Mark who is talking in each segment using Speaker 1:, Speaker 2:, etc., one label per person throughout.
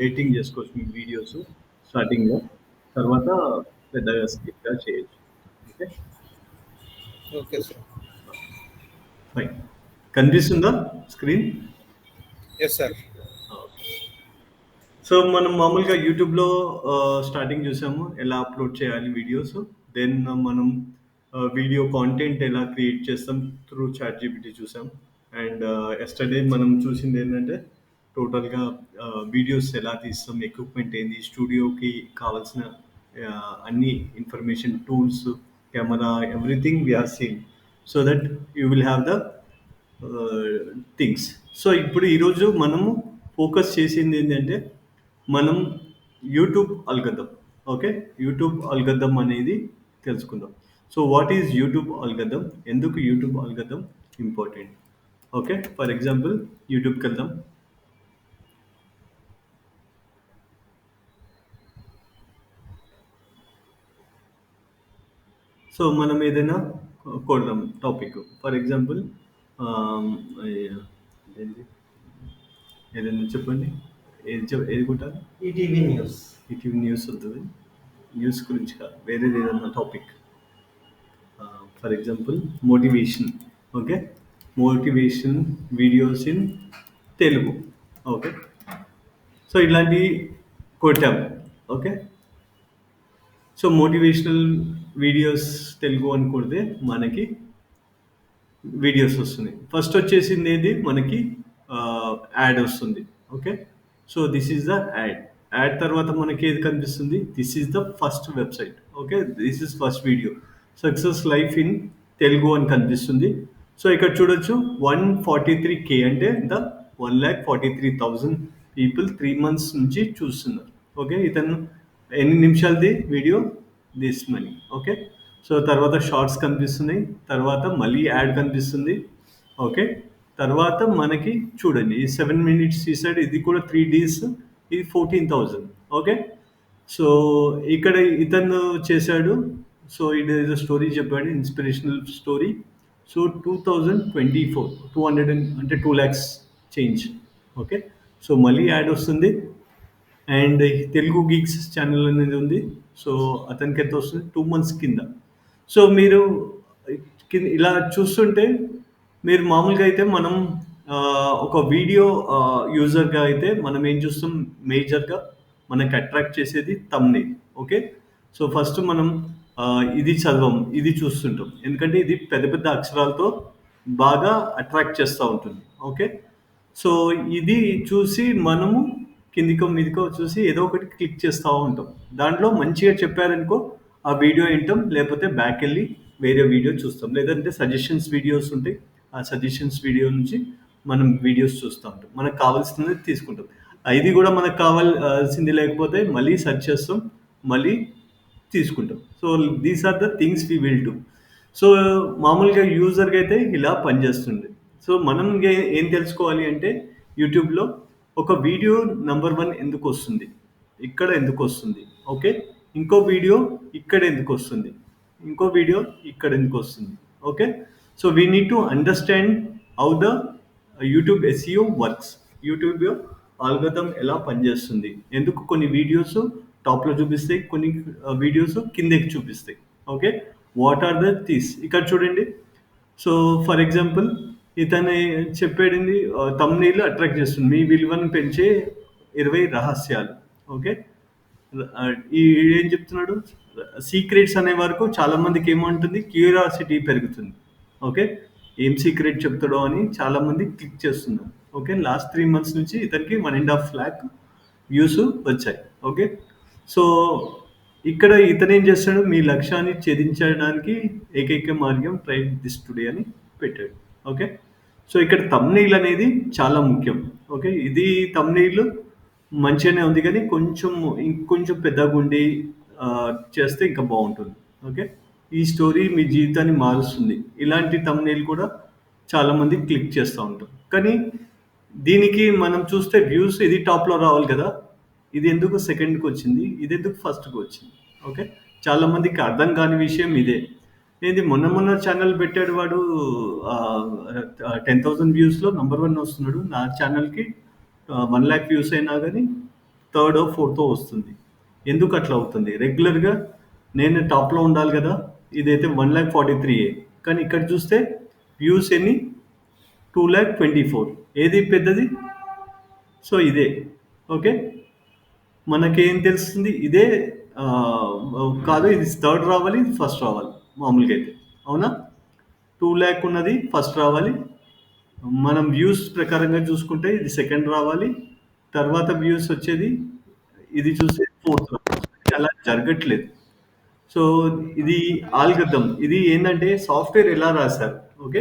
Speaker 1: Editing చేసుకోవచ్చు మీ videos స్టార్టింగ్‌లో. తర్వాత పెద్దగా స్కిప్‌గా చేయొచ్చు. ఓకే.
Speaker 2: Okay sir.
Speaker 1: ఫైన్. కనిపిస్తుందా screen?
Speaker 2: Yes sir.
Speaker 1: Okay. So, మనం మామూలుగా యూట్యూబ్‌లో స్టార్టింగ్ చూసాము. ఎలా అప్‌లోడ్ చేయాలి వీడియోస్. దెన్ మనం వీడియో కాంటెంట్ ఎలా క్రియేట్ చేస్తాం త్రూ చాట్‌జీపీటీ చూసాం. అండ్ యెస్టర్‌డే మనం చూసిందేంటంటే టోటల్‌గా వీడియోస్ ఎలా తీస్తాం, ఎక్విప్‌మెంట్ ఏంది, స్టూడియోకి కావాల్సిన అన్ని information tools, camera everything we have seen. So that you will have the things. So, ఇప్పుడు ఈరోజు మనము ఫోకస్ చేసింది ఏంటంటే మనం YouTube algorithm. Okay. YouTube algorithm అనేది తెలుసుకుందాం. So what is YouTube algorithm? ఎందుకు YouTube algorithm important? Okay. For example యూట్యూబ్కి వెళ్దాం. సో మనం ఏదైనా కొడదాం టాపిక్. ఫర్ ఎగ్జాంపుల్ ఏంది ఏదైనా చెప్పండి. ఏది కొట్టాలి?
Speaker 3: ఈటీవీ న్యూస్.
Speaker 1: ఈటీవీ న్యూస్ వద్దు. న్యూస్ గురించి కాదు, వేరేది ఏదన్నా topic. For example motivation. Okay. Motivation videos in Telugu. Okay. So ఇలాంటివి కొట్టాం. Okay. So motivational videos Telugu అని కొడితే మనకి వీడియోస్ వస్తున్నాయి. ఫస్ట్ వచ్చేసింది ఏది మనకి యాడ్ వస్తుంది. Okay. So this is the add. Add తర్వాత మనకి ఏది కనిపిస్తుంది? This is the first website. Okay. This is first video. Success life in Telugu అని కనిపిస్తుంది. సో ఇక్కడ చూడొచ్చు 143K అంటే ద 1,43,000 పీపుల్ 3 months నుంచి చూస్తున్నారు. ఓకే. ఇతను ఎన్ని నిమిషాలది video? This money. Okay. So తర్వాత షార్ట్స్ కనిపిస్తున్నాయి. తర్వాత మళ్ళీ యాడ్ కనిపిస్తుంది. ఓకే. తర్వాత మనకి చూడండి ఈ 7 మినిట్స్ తీసాడు. ఇది కూడా 3 డేస్. ఇది 14,000. ఓకే. సో ఇక్కడ ఇతను చేశాడు. సో ఇదేదో స్టోరీ చెప్పాడు. Inspirational story. సో 2024 200 అంటే 2 lakhs చేంజ్. ఓకే. సో మళ్ళీ యాడ్ వస్తుంది. అండ్ తెలుగు గీక్స్ ఛానల్ అనేది ఉంది. సో అతనికి ఎంత వస్తుంది? 2 months కింద. సో మీరు ఇలా చూస్తుంటే మీరు మామూలుగా అయితే మనం ఒక వీడియో యూజర్గా అయితే మనం ఏం చూస్తాం? మేజర్గా మనకి అట్రాక్ట్ చేసేది థంబ్‌నెయిల్. ఓకే. సో ఫస్ట్ మనం ఇది చదవం, ఇది చూస్తుంటాం. ఎందుకంటే ఇది పెద్ద పెద్ద అక్షరాలతో బాగా అట్రాక్ట్ చేస్తూ ఉంటుంది. ఓకే. సో ఇది చూసి మనము కిందికో మీదికో చూసి ఏదో ఒకటి క్లిక్ చేస్తూ ఉంటాం. దాంట్లో మంచిగా చెప్పారనుకో ఆ వీడియో వింటాం. లేకపోతే బ్యాక్ వెళ్ళి వేరే వీడియో చూస్తాం. లేదంటే సజెషన్స్ వీడియోస్ ఉంటాయి. ఆ సజెషన్స్ వీడియో నుంచి మనం వీడియోస్ చూస్తూ ఉంటాం. మనకు కావాల్సినది తీసుకుంటాం. ఇది కూడా మనకు కావాల్సింది లేకపోతే మళ్ళీ సెర్చ్ చేస్తాం. మళ్ళీ తీసుకుంటాం. So these are the things we will do. So మామూలుగా యూజర్‌గా అయితే ఇలా పనిచేస్తుంది. సో మనం ఏం తెలుసుకోవాలి అంటే యూట్యూబ్‌లో ఒక వీడియో నంబర్ 1 ఎందుకొస్తుంది? ఇక్కడ ఎందుకొస్తుంది? ఓకే. ఇంకో వీడియో ఇక్కడ ఎందుకొస్తుంది? ఇంకో వీడియో ఇక్కడ ఎందుకొస్తుంది? Okay. So we need to understand how the YouTube SEO works. YouTube algorithm ఎలా పనిచేస్తుంది? ఎందుకు కొన్ని వీడియోస్ టాప్‌లో చూపిస్తాయి. కొన్ని వీడియోస్ కిందకి చూపిస్తాయి. Okay. What are the these? ఇక్కడ చూడండి. సో ఫర్ ఎగ్జాంపుల్ ఇతను చెప్పేడింది థంబ్‌నెయిల్ అట్రాక్ట్ చేస్తుంది. మీ విలువను పెంచే 20 రహస్యాలు. ఓకే. ఈడేం చెప్తున్నాడు? సీక్రెట్స్ అనే వరకు చాలా మందికి ఏమంటుంది? క్యూరియాసిటీ పెరుగుతుంది. ఓకే. ఏం సీక్రెట్ చెప్తాడో అని చాలా మంది క్లిక్ చేస్తున్నారు. ఓకే. లాస్ట్ 3 months నుంచి ఇతనికి 1.5 lakh వ్యూస్ వచ్చాయి. ఓకే. సో ఇక్కడ ఇతనేం చేస్తాడు? మీ లక్ష్యాన్ని ఛేదించడానికి ఏకైక మార్గం ట్రై దిస్ టుడే అని పెట్టాడు. ఓకే. సో ఇక్కడ థంబ్‌నెయిల్ అనేది చాలా ముఖ్యం. ఓకే. ఇది థంబ్‌నెయిల్ మంచిగానే ఉంది కానీ కొంచెం ఇంకొంచెం పెద్దగుండి చేస్తే ఇంకా బాగుంటుంది. ఓకే. ఈ స్టోరీ మీ జీవితాన్ని మారుస్తుంది. ఇలాంటి థంబ్‌నెయిల్ కూడా చాలామంది క్లిక్ చేస్తూ ఉంటారు. కానీ దీనికి మనం చూస్తే వ్యూస్ ఇది టాప్‌లో రావాలి కదా! ఇది ఎందుకు సెకండ్‌కి వచ్చింది? ఇది ఎందుకు ఫస్ట్‌కి వచ్చింది? ఓకే. చాలా మందికి అర్థం కాని విషయం ఇదే. ఏది మొన్న మొన్న ఛానల్ పెట్టాడు వాడు 10,000 వ్యూస్‌లో నంబర్ 1 వస్తున్నాడు. నా ఛానల్‌కి 1 lakh వ్యూస్ అయినా గానీ థర్డో, ఫోర్తో వస్తుంది. ఎందుకు అట్లా అవుతుంది? రెగ్యులర్‌గా నేను టాప్‌లో ఉండాలి గదా! ఇదైతే 1,43,000 కానీ ఇక్కడ చూస్తే వ్యూస్ ఎన్ని 2,24,000 ఏది పెద్దది? సో, ఇదే. ఓకే. మనకేం తెలుస్తుంది? ఇదే కాదు ఇది థర్డ్ రావాలి, ఇది ఫస్ట్ రావాలి మామూలుగా అయితే. అవునా? 2,00,000 ఉన్నది ఫస్ట్ రావాలి. మనం వ్యూస్ ప్రకారంగా చూసుకుంటే ఇది సెకండ్ రావాలి. తర్వాత వ్యూస్ వచ్చేది ఇది చూస్తే ఫోర్త్ రావాలి. కానీ అలా జరగట్లేదు. సో, ఇది ఆల్గోరిథం. ఇది ఏందంటే సాఫ్ట్‌వేర్ ఎలా రాసారు. Okay.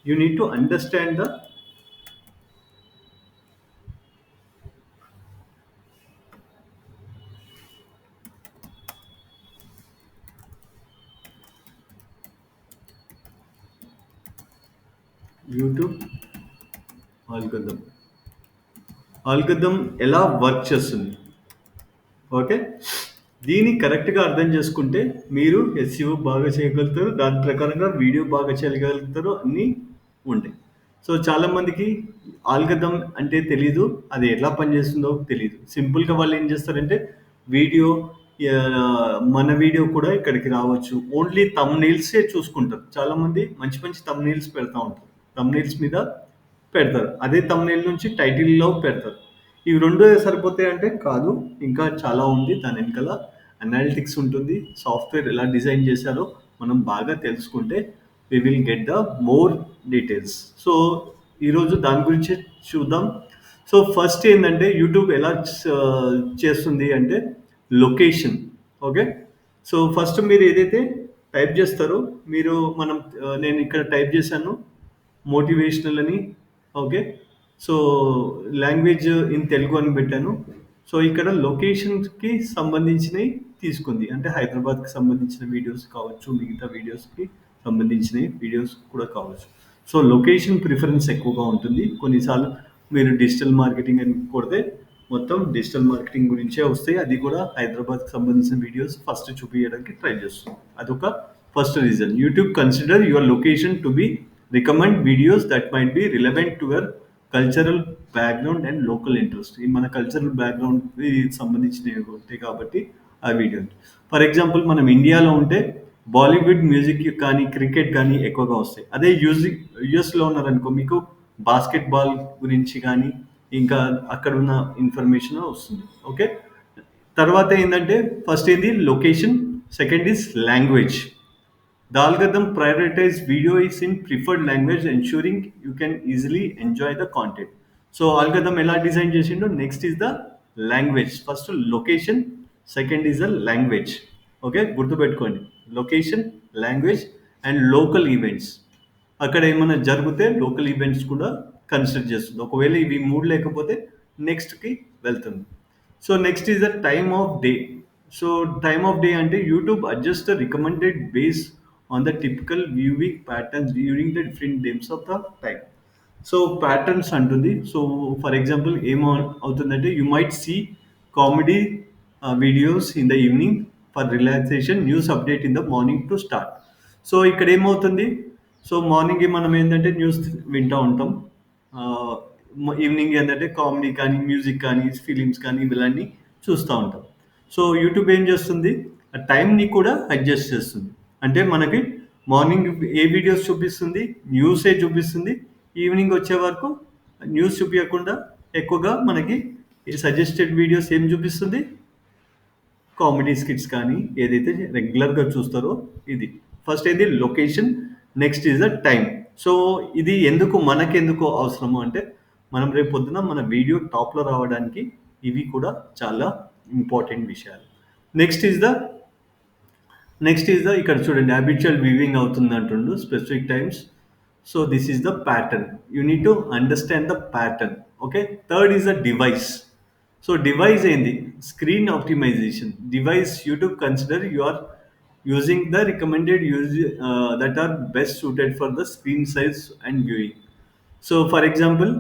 Speaker 1: You need to understand the YouTube algorithm. Algorithm ఎలా వర్క్ చేస్తుంది. ఓకే. దీన్ని కరెక్ట్‌గా అర్థం చేసుకుంటే మీరు ఎస్‌ఈఓ బాగా చేయగలుగుతారు. దాని ప్రకారంగా వీడియో బాగా చేయగలుగుతారు. అన్నీ ఉంటాయి. సో, చాలామందికి ఆల్గోరిథం అంటే తెలీదు. అది ఎలా పనిచేస్తుందో తెలీదు. సింపుల్‌గా వాళ్ళేం చేస్తారంటే వీడియో మన వీడియో కూడా ఇక్కడికి రావచ్చు. ఓన్లీ థంబ్‌నెయిల్సే చూసుకుంటారు. చాలామంది మంచి మంచి థంబ్‌నెయిల్స్ పెడతా ఉంటారు. థంబ్‌నెయిల్స్ మీద పెడతారు. అదే థంబ్‌నెయిల్ నుంచి టైటిల్‌లో పెడతారు. ఇవి 2 సరిపోతాయంటే కాదు. ఇంకా చాలా ఉంది. దాని వెనకాల అనలిటిక్స్ ఉంటుంది. సాఫ్ట్‌వేర్ ఎలా డిజైన్ చేశారో మనం బాగా తెలుసుకుంటే we will get the more details. So, ఈరోజు దాని గురించే చూద్దాం. సో, ఫస్ట్ ఏందంటే యూట్యూబ్ ఎలా చేస్తుంది అంటే లొకేషన్. ఓకే. సో, ఫస్ట్ మీరు ఏదైతే టైప్ చేస్తారో మీరు నేను ఇక్కడ టైప్ చేశాను మోటివేషనల్ అని. Okay. So, language in Telugu అని పెట్టాను. సో, ఇక్కడ లొకేషన్స్‌కి సంబంధించినయి తీసుకుంది. అంటే హైదరాబాద్‌కి సంబంధించిన వీడియోస్ కావచ్చు, మిగతా వీడియోస్‌కి సంబంధించినయి వీడియోస్ కూడా కావచ్చు. సో, లొకేషన్ ప్రిఫరెన్స్ ఎక్కువగా ఉంటుంది. కొన్నిసార్లు మీరు డిజిటల్ మార్కెటింగ్ అని కొడితే మొత్తం డిజిటల్ మార్కెటింగ్ గురించే వస్తాయి. అది కూడా హైదరాబాద్‌కి సంబంధించిన వీడియోస్ ఫస్ట్ చూపియడానికి ట్రై చేస్తుంది. అదొక first reason. YouTube consider your location to be recommend videos that might be relevant to your cultural background and local interest. ఈ మన కల్చరల్ బ్యాక్‌గ్రౌండ్‌కి సంబంధించినవి ఉంటాయి కాబట్టి ఆ వీడియో. ఫర్ ఎగ్జాంపుల్ మనం ఇండియాలో ఉంటే బాలీవుడ్ మ్యూజిక్ కానీ, క్రికెట్ కానీ ఎక్కువగా వస్తాయి. అదే యూఎస్‌లో ఉన్నారనుకో మీకు బాస్కెట్ బాల్ గురించి గానీ, ఇంకా అక్కడున్న ఇన్ఫర్మేషన్ వస్తుంది. ఓకే. తర్వాత ఏందంటే ఫస్ట్ ఏంది location, second is language. The algorithm prioritizes video is in preferred language, ensuring you can easily enjoy the content. So, algorithm ఎలా డిజైన్ చేసిండో next is the language. First location, second is the language. Okay. గుర్తుపెట్టుకోండి. Location, language and local events. అక్కడ ఏమైనా జరిగితే local events కూడా consider చేస్తుంది. ఒకవేళ ఇవి 3 లేకపోతే నెక్స్ట్‌కి వెళ్తుంది. So, next is the time of day. So, time of day అంటే YouTube adjust the recommended base on the typical viewing patterns during the different days of the time. So, patterns అంటుంది. So, for example అవుతుందంటే you might see comedy videos in the evening for relaxation, news update in the morning to start. So, ఇక్కడ ఏమవుతుంది? So, morning మనం ఏంటంటే news వింటా ఉంటాం. ఆహ్, evening ఏంటంటే కామెడీ కానీ, మ్యూజిక్ కానీ, ఫిలిమ్స్ కానీ ఇవన్నీ చూస్తా ఉంటాం. సో, యూట్యూబ్ ఏం చేస్తుంది? ఆ టైంని కూడా అడ్జస్ట్ చేస్తుంది. అంటే మనకి మార్నింగ్ ఏ వీడియోస్ చూపిస్తుంది? న్యూసే చూపిస్తుంది. ఈవినింగ్ వచ్చే వరకు న్యూస్ చూపియకుండా ఎక్కువగా మనకి ఈ సజెస్టెడ్ వీడియోస్ ఏం చూపిస్తుంది? కామెడీ స్కిట్స్ కానీ ఏదైతే రెగ్యులర్‌గా చూస్తారో ఇది. ఫస్ట్ ఏది location, next is the time. So, ఇది మనకెందుకు అవసరము అంటే, మనం రేపు పొద్దున మన వీడియో టాప్‌లో రావడానికి ఇవి కూడా చాలా ఇంపార్టెంట్ విషయాలు. నెక్స్ట్ ఈజ్ ద ఇక్కడ చూడండి హాబిచువల్ వ్యూయింగ్ అవుతుంది అంటుండు specific times. So, this is the pattern. You need to understand the pattern. Okay. Third is the device. So, device ఏంది? Screen optimization. Device YouTube consider you are using the recommended use that are best suited for the screen size and viewing. So, for example,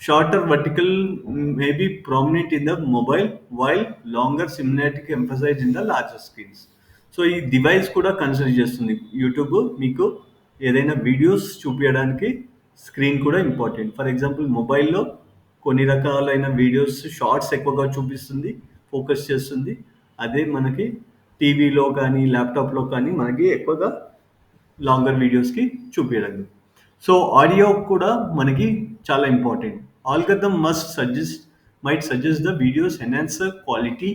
Speaker 1: shorter vertical may be prominent in the mobile, while longer cinematic emphasized in the larger screens. So, ఈ device కూడా consider చేస్తుంది. YouTube మీకు ఏదైనా videos చూపించడానికి screen కూడా important. For example మొబైల్‌లో కొన్ని రకాలైన వీడియోస్ షార్ట్స్ ఎక్కువగా చూపిస్తుంది, ఫోకస్ చేస్తుంది. అదే మనకి టీవీలో కానీ, ల్యాప్‌టాప్‌లో కానీ మనకి ఎక్కువగా లాంగర్ వీడియోస్‌కి చూపియలేదు. సో, ఆడియో కూడా మనకి చాలా important. Algorithm might suggest the videos enhance the quality,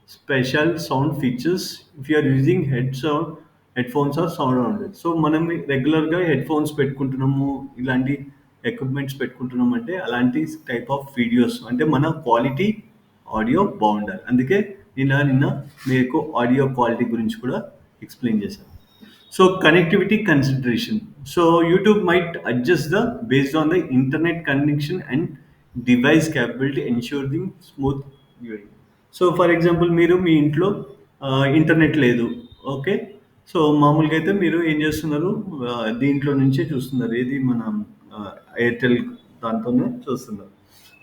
Speaker 1: special sound features if you are using headphones or surround. So, మనం రెగ్యులర్‌గా హెడ్‌ఫోన్స్ పెట్టుకుంటున్నాము, ఇలాంటి ఎక్విప్‌మెంట్స్ పెట్టుకుంటున్నామంటే అలాంటి టైప్ ఆఫ్ వీడియోస్ అంటే మన క్వాలిటీ ఆడియో బావుండాలి. అందుకే నిన్న మీకు ఆడియో క్వాలిటీ గురించి కూడా ఎక్స్‌ప్లెయిన్ చేశాను. So connectivity consideration. So YouTube might adjust the based on the internet connection and device capability, ensuring smooth viewing. So for example మీరు మీ ఇంట్లో ఇంటర్నెట్ లేదు. ఓకే. సో మామూలుగా అయితే మీరు ఏం చేస్తున్నారు, దీంట్లో నుంచే చూస్తున్నారు. ఏది మన ఎయిర్టెల్ దాంతోనే చూస్తున్నారు.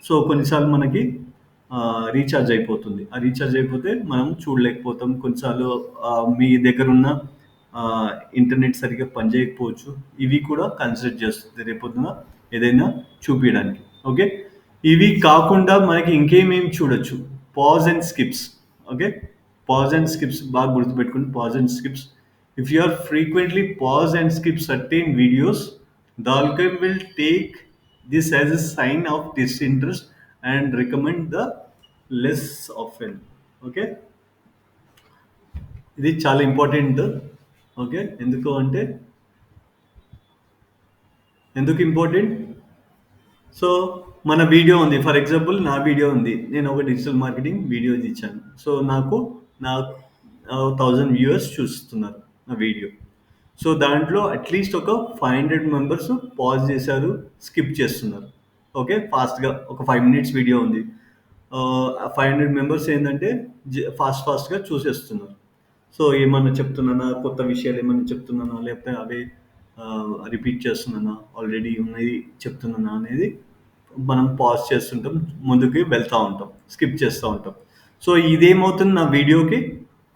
Speaker 1: సో కొన్నిసార్లు మనకి రీఛార్జ్ అయిపోతుంది. ఆ రీఛార్జ్ అయిపోతే మనం చూడలేకపోతాం. కొన్నిసార్లు మీ దగ్గరున్న ఇంటర్నెట్ సరిగ్గా పనిచేయకపోవచ్చు. ఇవి కూడా కన్సిడర్ చేస్తుంది రేపొద్దున ఏదైనా చూపియడానికి. ఓకే. ఇవి కాకుండా మనకి ఇంకేమేమి చూడొచ్చు. Pause and skips. Okay. Pause and skips బాగా గుర్తుపెట్టుకోండి. Pause and skips. If you are frequently pause and skip certain videos, the algorithm will take this as a sign of disinterest and recommend the less often. Okay. ఇది చాలా important. Okay. ఎందుకు important? So మన video ఉంది. For example నా video ఉంది. నేను ఒక digital marketing video ఇచ్చాను. సో నా 1000 వ్యూవర్స్ చూస్తున్నారు నా వీడియో. సో దాంట్లో అట్లీస్ట్ ఒక 500 మెంబర్స్ పాజ్ చేశారు, స్కిప్ చేస్తున్నారు. ఓకే. ఫాస్ట్‌గా ఒక 5 మినిట్స్ వీడియో ఉంది. 500 మెంబర్స్ ఏంటంటే ఫాస్ట్‌గా చూసేస్తున్నారు. సో ఏమన్నా చెప్తున్నానా, కొత్త విషయాలు ఏమన్నా చెప్తున్నానా, లేకపోతే అవే రిపీట్ చేస్తున్నానా, ఆల్రెడీ ఉన్నది చెప్తున్నానా అనేది మనం పాజ్ చేస్తుంటాం, ముందుకి వెళ్తూ ఉంటాం, స్కిప్ చేస్తూ ఉంటాం. సో ఇదేమవుతుంది నా వీడియోకి,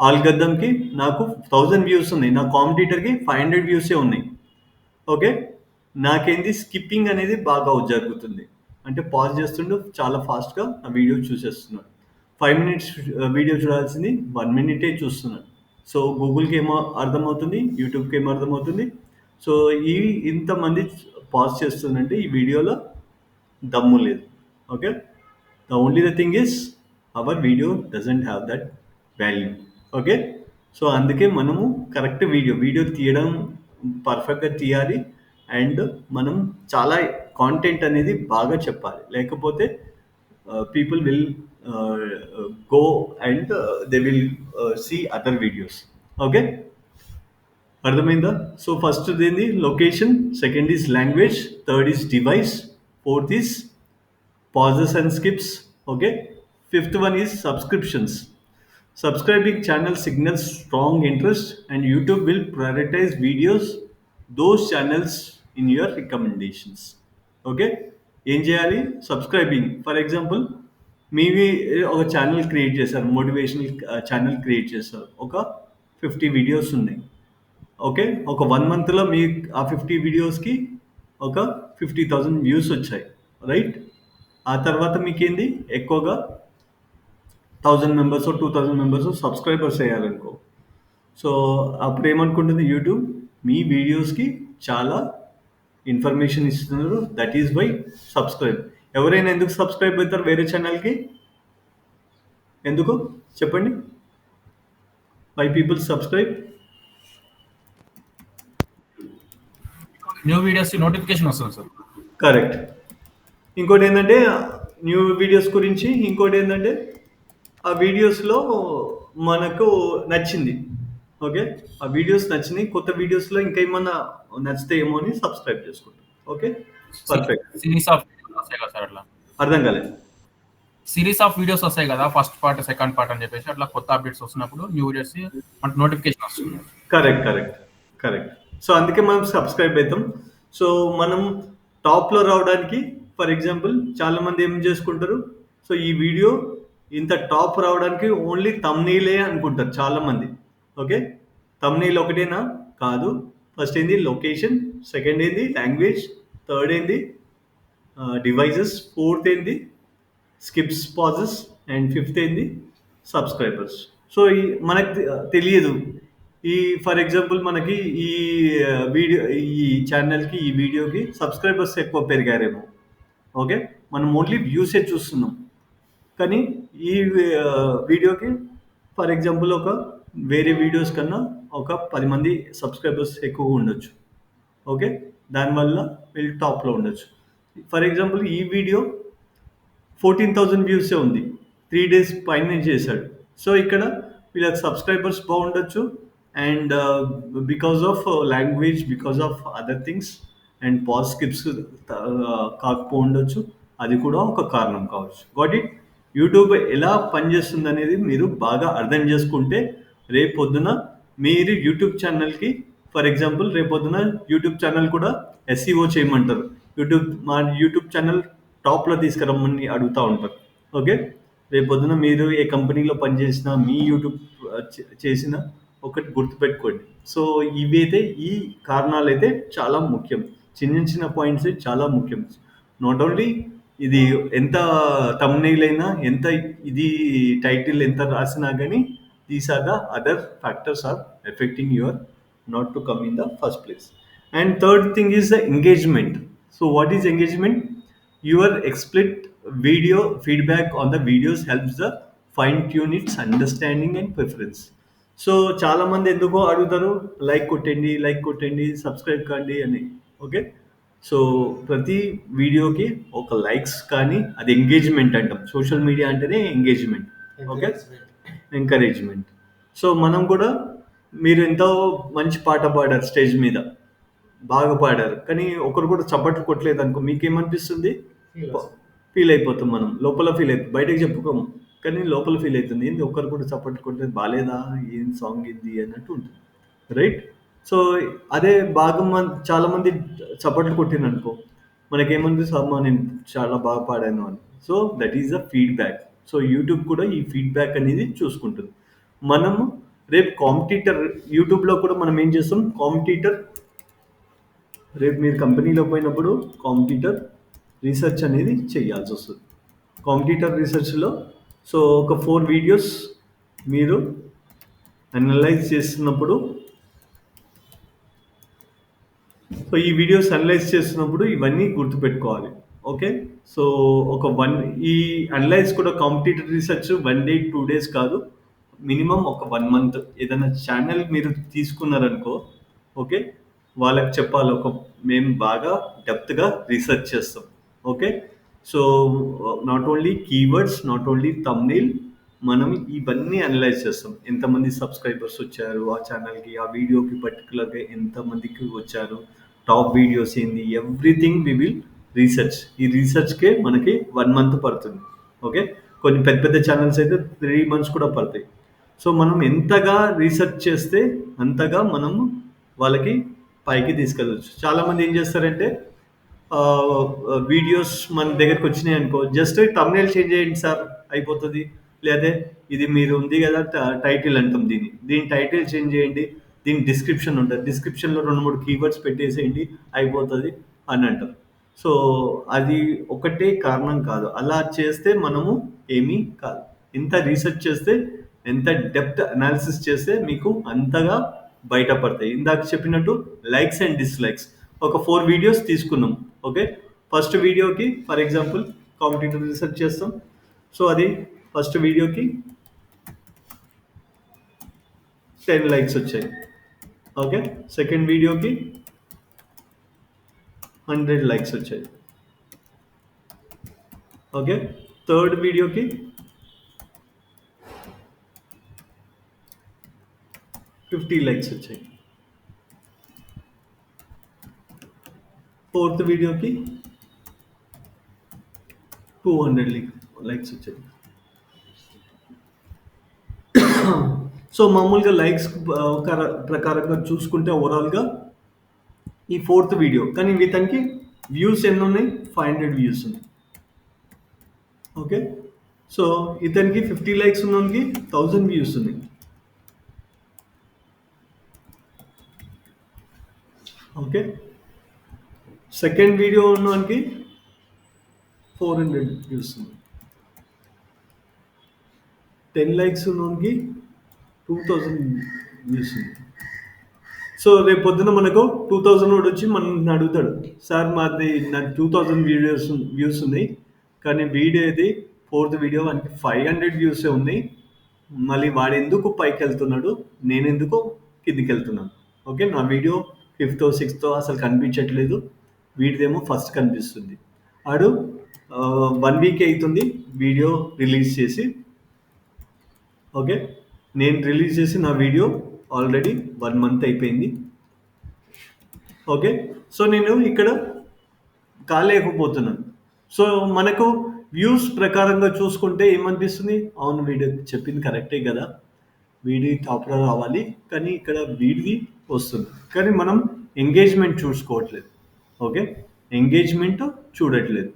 Speaker 1: ఆల్గరిథమ్‌కి నాకు 1000 వ్యూస్ ఉన్నాయి. నా కాంపిటీటర్‌కి 500 వ్యూసే ఉన్నాయి. ఓకే. నాకేంది స్కిప్పింగ్ అనేది బాగా జరుగుతుంది. అంటే పాజ్ చేస్తుండు చాలా ఫాస్ట్‌గా ఆ వీడియో చూసేస్తున్నాడు. 5 మినిట్స్ వీడియో చూడాల్సింది 1 మినిటే చూస్తున్నాడు. సో గూగుల్‌కి ఏమో అర్థమవుతుంది, యూట్యూబ్‌కి ఏమో అర్థమవుతుంది. సో ఇంతమంది పాజ్ చేస్తుందంటే ఈ వీడియోలో దమ్ము లేదు. Okay. The thing is our video doesn't have that value. Okay. So అందుకే మనము కరెక్ట్ వీడియో తీయడం పర్ఫెక్ట్‌గా తీయాలి. అండ్ మనం చాలా కాంటెంట్ అనేది బాగా చెప్పాలి. లేకపోతే people will go and they will see other videos. Okay. అర్థమైందా? సో ఫస్ట్ ఏంది location, second is language, third is device, fourth is pauses and skips. Okay. Fifth one is subscriptions. Subscribing channel signals strong interest and YouTube will prioritize videos those channels in your recommendations. Okay. ఏం చేయాలి? Subscribing. For example మీవి ఒక channel create చేశారు, motivational channel create చేశారు. ఒక 50 videos ఉన్నాయి. Okay. ఒక 1 మంత్‌లో మీ ఆ 50 వీడియోస్‌కి ఒక 50,000 వ్యూస్ వచ్చాయి. రైట్. ఆ తర్వాత మీకేంది ఎక్కువగా 1000 మెంబర్స్, 2000 మెంబర్స్ సబ్స్క్రైబర్స్ అయ్యారనుకో. సో అప్పుడు ఏమనుకుంటుంది యూట్యూబ్, మీ వీడియోస్‌కి చాలా ఇన్ఫర్మేషన్ ఇస్తున్నారు. That is why subscribe. ఎవరైనా ఎందుకు సబ్స్క్రైబ్ అవుతారు వేరే ఛానల్‌కి? ఎందుకు చెప్పండి? Why people subscribe?
Speaker 3: New videos notification వస్తుంది సార్.
Speaker 1: కరెక్ట్. ఇంకోటి ఏంటంటే న్యూ వీడియోస్ గురించి, ఇంకోటి ఏంటంటే ఆ వీడియోస్లో మనకు నచ్చింది. ఓకే. ఆ వీడియోస్ నచ్చినాయి, కొత్త వీడియోస్లో ఇంకా ఏమన్నా నచ్చుతాయేమో అని సబ్స్క్రైబ్ చేసుకుంటాం. ఓకే. పర్ఫెక్ట్.
Speaker 3: సిరీస్ ఆఫ్ వస్తాయి కదా సార్, అట్లా
Speaker 1: అర్థం కాలేదు.
Speaker 3: సిరీస్ ఆఫ్ వీడియోస్ వస్తాయి కదా, ఫస్ట్ పార్ట్ సెకండ్ పార్ట్ అని చెప్పేసి అట్లా కొత్త అప్డేట్స్ వస్తున్నప్పుడు న్యూ వీడియోస్ మనకు నోటిఫికేషన్ వస్తుంది.
Speaker 1: కరెక్ట్. సో అందుకే మనం సబ్స్క్రైబ్ అవుతాం. సో మనం టాప్లో రావడానికి ఫర్ ఎగ్జాంపుల్ చాలామంది ఏం చేసుకుంటారు, సో ఈ వీడియో ఇంత టాప్ రావడానికి ఓన్లీ థంబ్నెయిలే అనుకుంటారు చాలామంది. ఓకే. థంబ్నెయిల్ ఒకటేనా? కాదు. ఫస్ట్ ఏంది లొకేషన్, సెకండ్ ఏంది లాంగ్వేజ్, థర్డ్ ఏంది డివైజెస్, ఫోర్త్ ఏంది స్కిప్స్, పాజెస్, అండ్ ఫిఫ్త్ ఏంది సబ్స్క్రైబర్స్. సో ఈ మనకు తెలియదు. ఈ ఫర్ ఎగ్జాంపుల్ మనకి ఈ వీడియో, ఈ ఛానల్కి, ఈ వీడియోకి సబ్స్క్రైబర్స్ ఎక్కువ పెరిగారేమో. ఓకే, మనం ఓన్లీ వ్యూసే చూస్తున్నాం. కానీ ఈ వీడియోకి ఫర్ ఎగ్జాంపుల్ ఒక వేరే వీడియోస్ కన్నా ఒక 10 మంది సబ్స్క్రైబర్స్ ఎక్కువగా ఉండొచ్చు. ఓకే, దానివల్ల వీళ్ళు టాప్లో ఉండొచ్చు. ఫర్ ఎగ్జాంపుల్ ఈ వీడియో 14,000 వ్యూసే ఉంది, 3 days పైనే చేశాడు. సో ఇక్కడ వీళ్ళకి సబ్స్క్రైబర్స్ బాగుండొచ్చు, and because of language, because of other things, and pause skips కాకపోవచ్చు. అది కూడా ఒక కారణం కావచ్చు. Got it. యూట్యూబ్ ఎలా పనిచేస్తుంది అనేది మీరు బాగా అర్థం చేసుకుంటే రేపొద్దున మీరు యూట్యూబ్ ఛానల్కి, ఫర్ ఎగ్జాంపుల్ రేపొద్దున యూట్యూబ్ ఛానల్ కూడా ఎస్ఈఓ చేయమంటారు. మా యూట్యూబ్ ఛానల్ టాప్లో తీసుకురమ్మని అడుగుతూ ఉంటారు. ఓకే, రేపొద్దున మీరు ఏ కంపెనీలో పనిచేసినా, మీ యూట్యూబ్ చేసిన ఒకటి గుర్తుపెట్టుకోండి. సో ఇవైతే ఈ కారణాలు అయితే చాలా ముఖ్యం. చిన్న చిన్న పాయింట్స్ చాలా ముఖ్యం. నాట్ ఓన్లీ ఇది ఎంత thumbnail అయినా, ఎంత ఇది టైటిల్ ఎంత రాసినా కానీ, these are the other factors are affecting your not to come in the first place. And third thing is the engagement. So what is engagement? Your explicit video feedback on the videos helps the fine tune its understanding and preference. So చాలా మంది ఎందుకో అడుగుతారు, like కొట్టండి, subscribe కండి అని. Okay, so ప్రతి వీడియోకి ఒక లైక్స్ కానీ, అది ఎంగేజ్మెంట్ అంటాం. సోషల్ మీడియా అంటేనే ఎంగేజ్మెంట్. Okay, encouragement. సో మనం కూడా, మీరు ఎంతో మంచి పాట పాడారు స్టేజ్ మీద, బాగా పాడారు, కానీ ఒకరు కూడా చప్పట్లు కొట్టలేదు అనుకో, మీకేమనిపిస్తుంది? ఫీల్ అయిపోతాం. మనం లోపల ఫీల్ అయిపోతాం, బయటకు చెప్పుకోము, కానీ లోపల ఫీల్ అవుతుంది. ఏంది ఒక్కరు కూడా చప్పట్లు కొట్టలేదు, బాగాలేదా, ఏం సాంగ్ ఇది అన్నట్టు ఉంటుంది. రైట్. సో అదే బాగా చాలా మంది చప్పట్లు కొట్టిన అనుకో, మనకేమనిపిస్తుంది? అమ్మా నేను చాలా బాగా పాడాను అని. So that is the feedback. So YouTube కూడా ఈ ఫీడ్బ్యాక్ అనేది చూసుకుంటుంది. మనము రేపు కాంపిటీటర్, యూట్యూబ్లో కూడా మనం ఏం చేస్తాం, కాంపిటీటర్, రేపు మీరు కంపెనీలో పోయినప్పుడు కాంపిటీటర్ రీసెర్చ్ అనేది చేయాల్సి వస్తుంది. కాంపిటీటర్ రీసెర్చ్లో సో ఒక 4 వీడియోస్ మీరు అనలైజ్ చేస్తున్నప్పుడు, సో ఈ వీడియోస్ అనలైజ్ చేస్తున్నప్పుడు ఇవన్నీ గుర్తుపెట్టుకోవాలి. ఓకే, సో ఈ అనలైజ్ కూడా కాంపిటీటర్ రీసెర్చ్ 1 day 2 days కాదు, మినిమం ఒక 1 month. ఏదైనా ఛానల్ మీరు తీసుకున్నారనుకో, ఓకే, వాళ్ళకి చెప్పాలి, మేము బాగా డెప్త్గా రీసెర్చ్ చేస్తాం. Okay, so not only keywords, not only thumbnail, మనం ఇవన్నీ అనలైజ్ చేస్తాం. ఎంతమంది సబ్స్క్రైబర్స్ వచ్చారు ఆ ఛానల్కి, ఆ వీడియోకి పర్టికులర్గా ఎంతమందికి వచ్చారు, టాప్ వీడియోస్ ఏంది, ఎవ్రీథింగ్ వి విల్ రీసెర్చ్. ఈ రీసెర్చ్కే మనకి 1 month పడుతుంది. ఓకే, కొన్ని పెద్ద పెద్ద ఛానల్స్ అయితే 3 months కూడా పడతాయి. సో మనం ఎంతగా రీసెర్చ్ చేస్తే అంతగా మనము వాళ్ళకి పైకి తీసుకెళ్ళచ్చు. చాలామంది ఏం చేస్తారంటే, వీడియోస్ మన దగ్గరకు వచ్చినాయి అనుకో, జస్ట్ thumbnail చేంజ్ చేయండి సార్ అయిపోతుంది, లేదా ఇది మీరు ఉంది కదా టైటిల్ అంటాం, దీని టైటిల్ చేంజ్ చేయండి, దీని డిస్క్రిప్షన్ ఉంటుంది, డిస్క్రిప్షన్లో 2-3 కీవర్డ్స్ పెట్టేసేయండి అయిపోతుంది అని అంటారు. సో అది ఒకటే కారణం కాదు. అలా చేస్తే మనము ఏమీ కాదు. ఎంత రీసెర్చ్ చేస్తే, ఎంత డెప్త్ అనాలిసిస్ చేస్తే మీకు అంతగా బయటపడతాయి. ఇందాక చెప్పినట్టు లైక్స్ అండ్ డిస్లైక్స్, ఒక 4 వీడియోస్ తీసుకున్నాం. ఓకే, ఫస్ట్ వీడియోకి ఫర్ ఎగ్జాంపుల్ కాంపిటీటివ్ రీసెర్చ్ చేస్తాం. సో అది ఫస్ట్ వీడియోకి 10 likes వచ్చాయి. ఓకే, సెకండ్ వీడియోకి 100 likes వచ్చాయి. ఓకే, థర్డ్ వీడియోకి 50 likes వచ్చాయి. ఫోర్త్ వీడియోకి 200 likes వచ్చాయి. సో మామూలుగా లైక్స్ ప్రకారంగా చూసుకుంటే ఓవరాల్గా ఈ ఫోర్త్ వీడియో, కానీ ఇతనికి వ్యూస్ ఎన్ని ఉన్నాయి? 500 వ్యూస్ ఉన్నాయి. ఓకే, సో ఇతనికి 50 likes ఉన్నోనికి 1000 వ్యూస్ ఉన్నాయి. ఓకే, సెకండ్ వీడియో ఉన్నోనికి 400 వ్యూస్ ఉన్నాయి. 10 లైక్స్ ఉన్నోనికి 2000 వ్యూస్ ఉంది. సో రేపు పొద్దున మనకు 2000 వాడు వచ్చి మనల్ని అడుగుతాడు, సార్ మాది నాకు 2000 వ్యూస్ ఉన్నాయి, కానీ వీడియో ఇది ఫోర్త్ వీడియో వానికి 500 వ్యూసే ఉన్నాయి, మళ్ళీ వాడు ఎందుకు పైకి వెళ్తున్నాడు, నేను ఎందుకు కిందికి వెళ్తున్నాను. ఓకే, నా వీడియో ఫిఫ్త్ సిక్స్త్ అసలు కనిపించట్లేదు, వీడిదేమో ఫస్ట్ కనిపిస్తుంది. ఆడు 1 వీక్ అవుతుంది వీడియో రిలీజ్ చేసి. ఓకే, నేను రిలీజ్ చేసి నా వీడియో ఆల్రెడీ 1 మంత్ అయిపోయింది. ఓకే, సో నేను ఇక్కడ కాలేకపోతున్నాను. సో మనకు వ్యూస్ ప్రకారంగా చూసుకుంటే ఏమనిపిస్తుంది, అవును వీడియో చెప్పింది కరెక్టే కదా, వీడి టాప్లో రావాలి, కానీ ఇక్కడ వీడిది వస్తుంది, కానీ మనం ఎంగేజ్మెంట్ చూసుకోవట్లేదు. ఓకే, ఎంగేజ్మెంట్ చూడట్లేదు.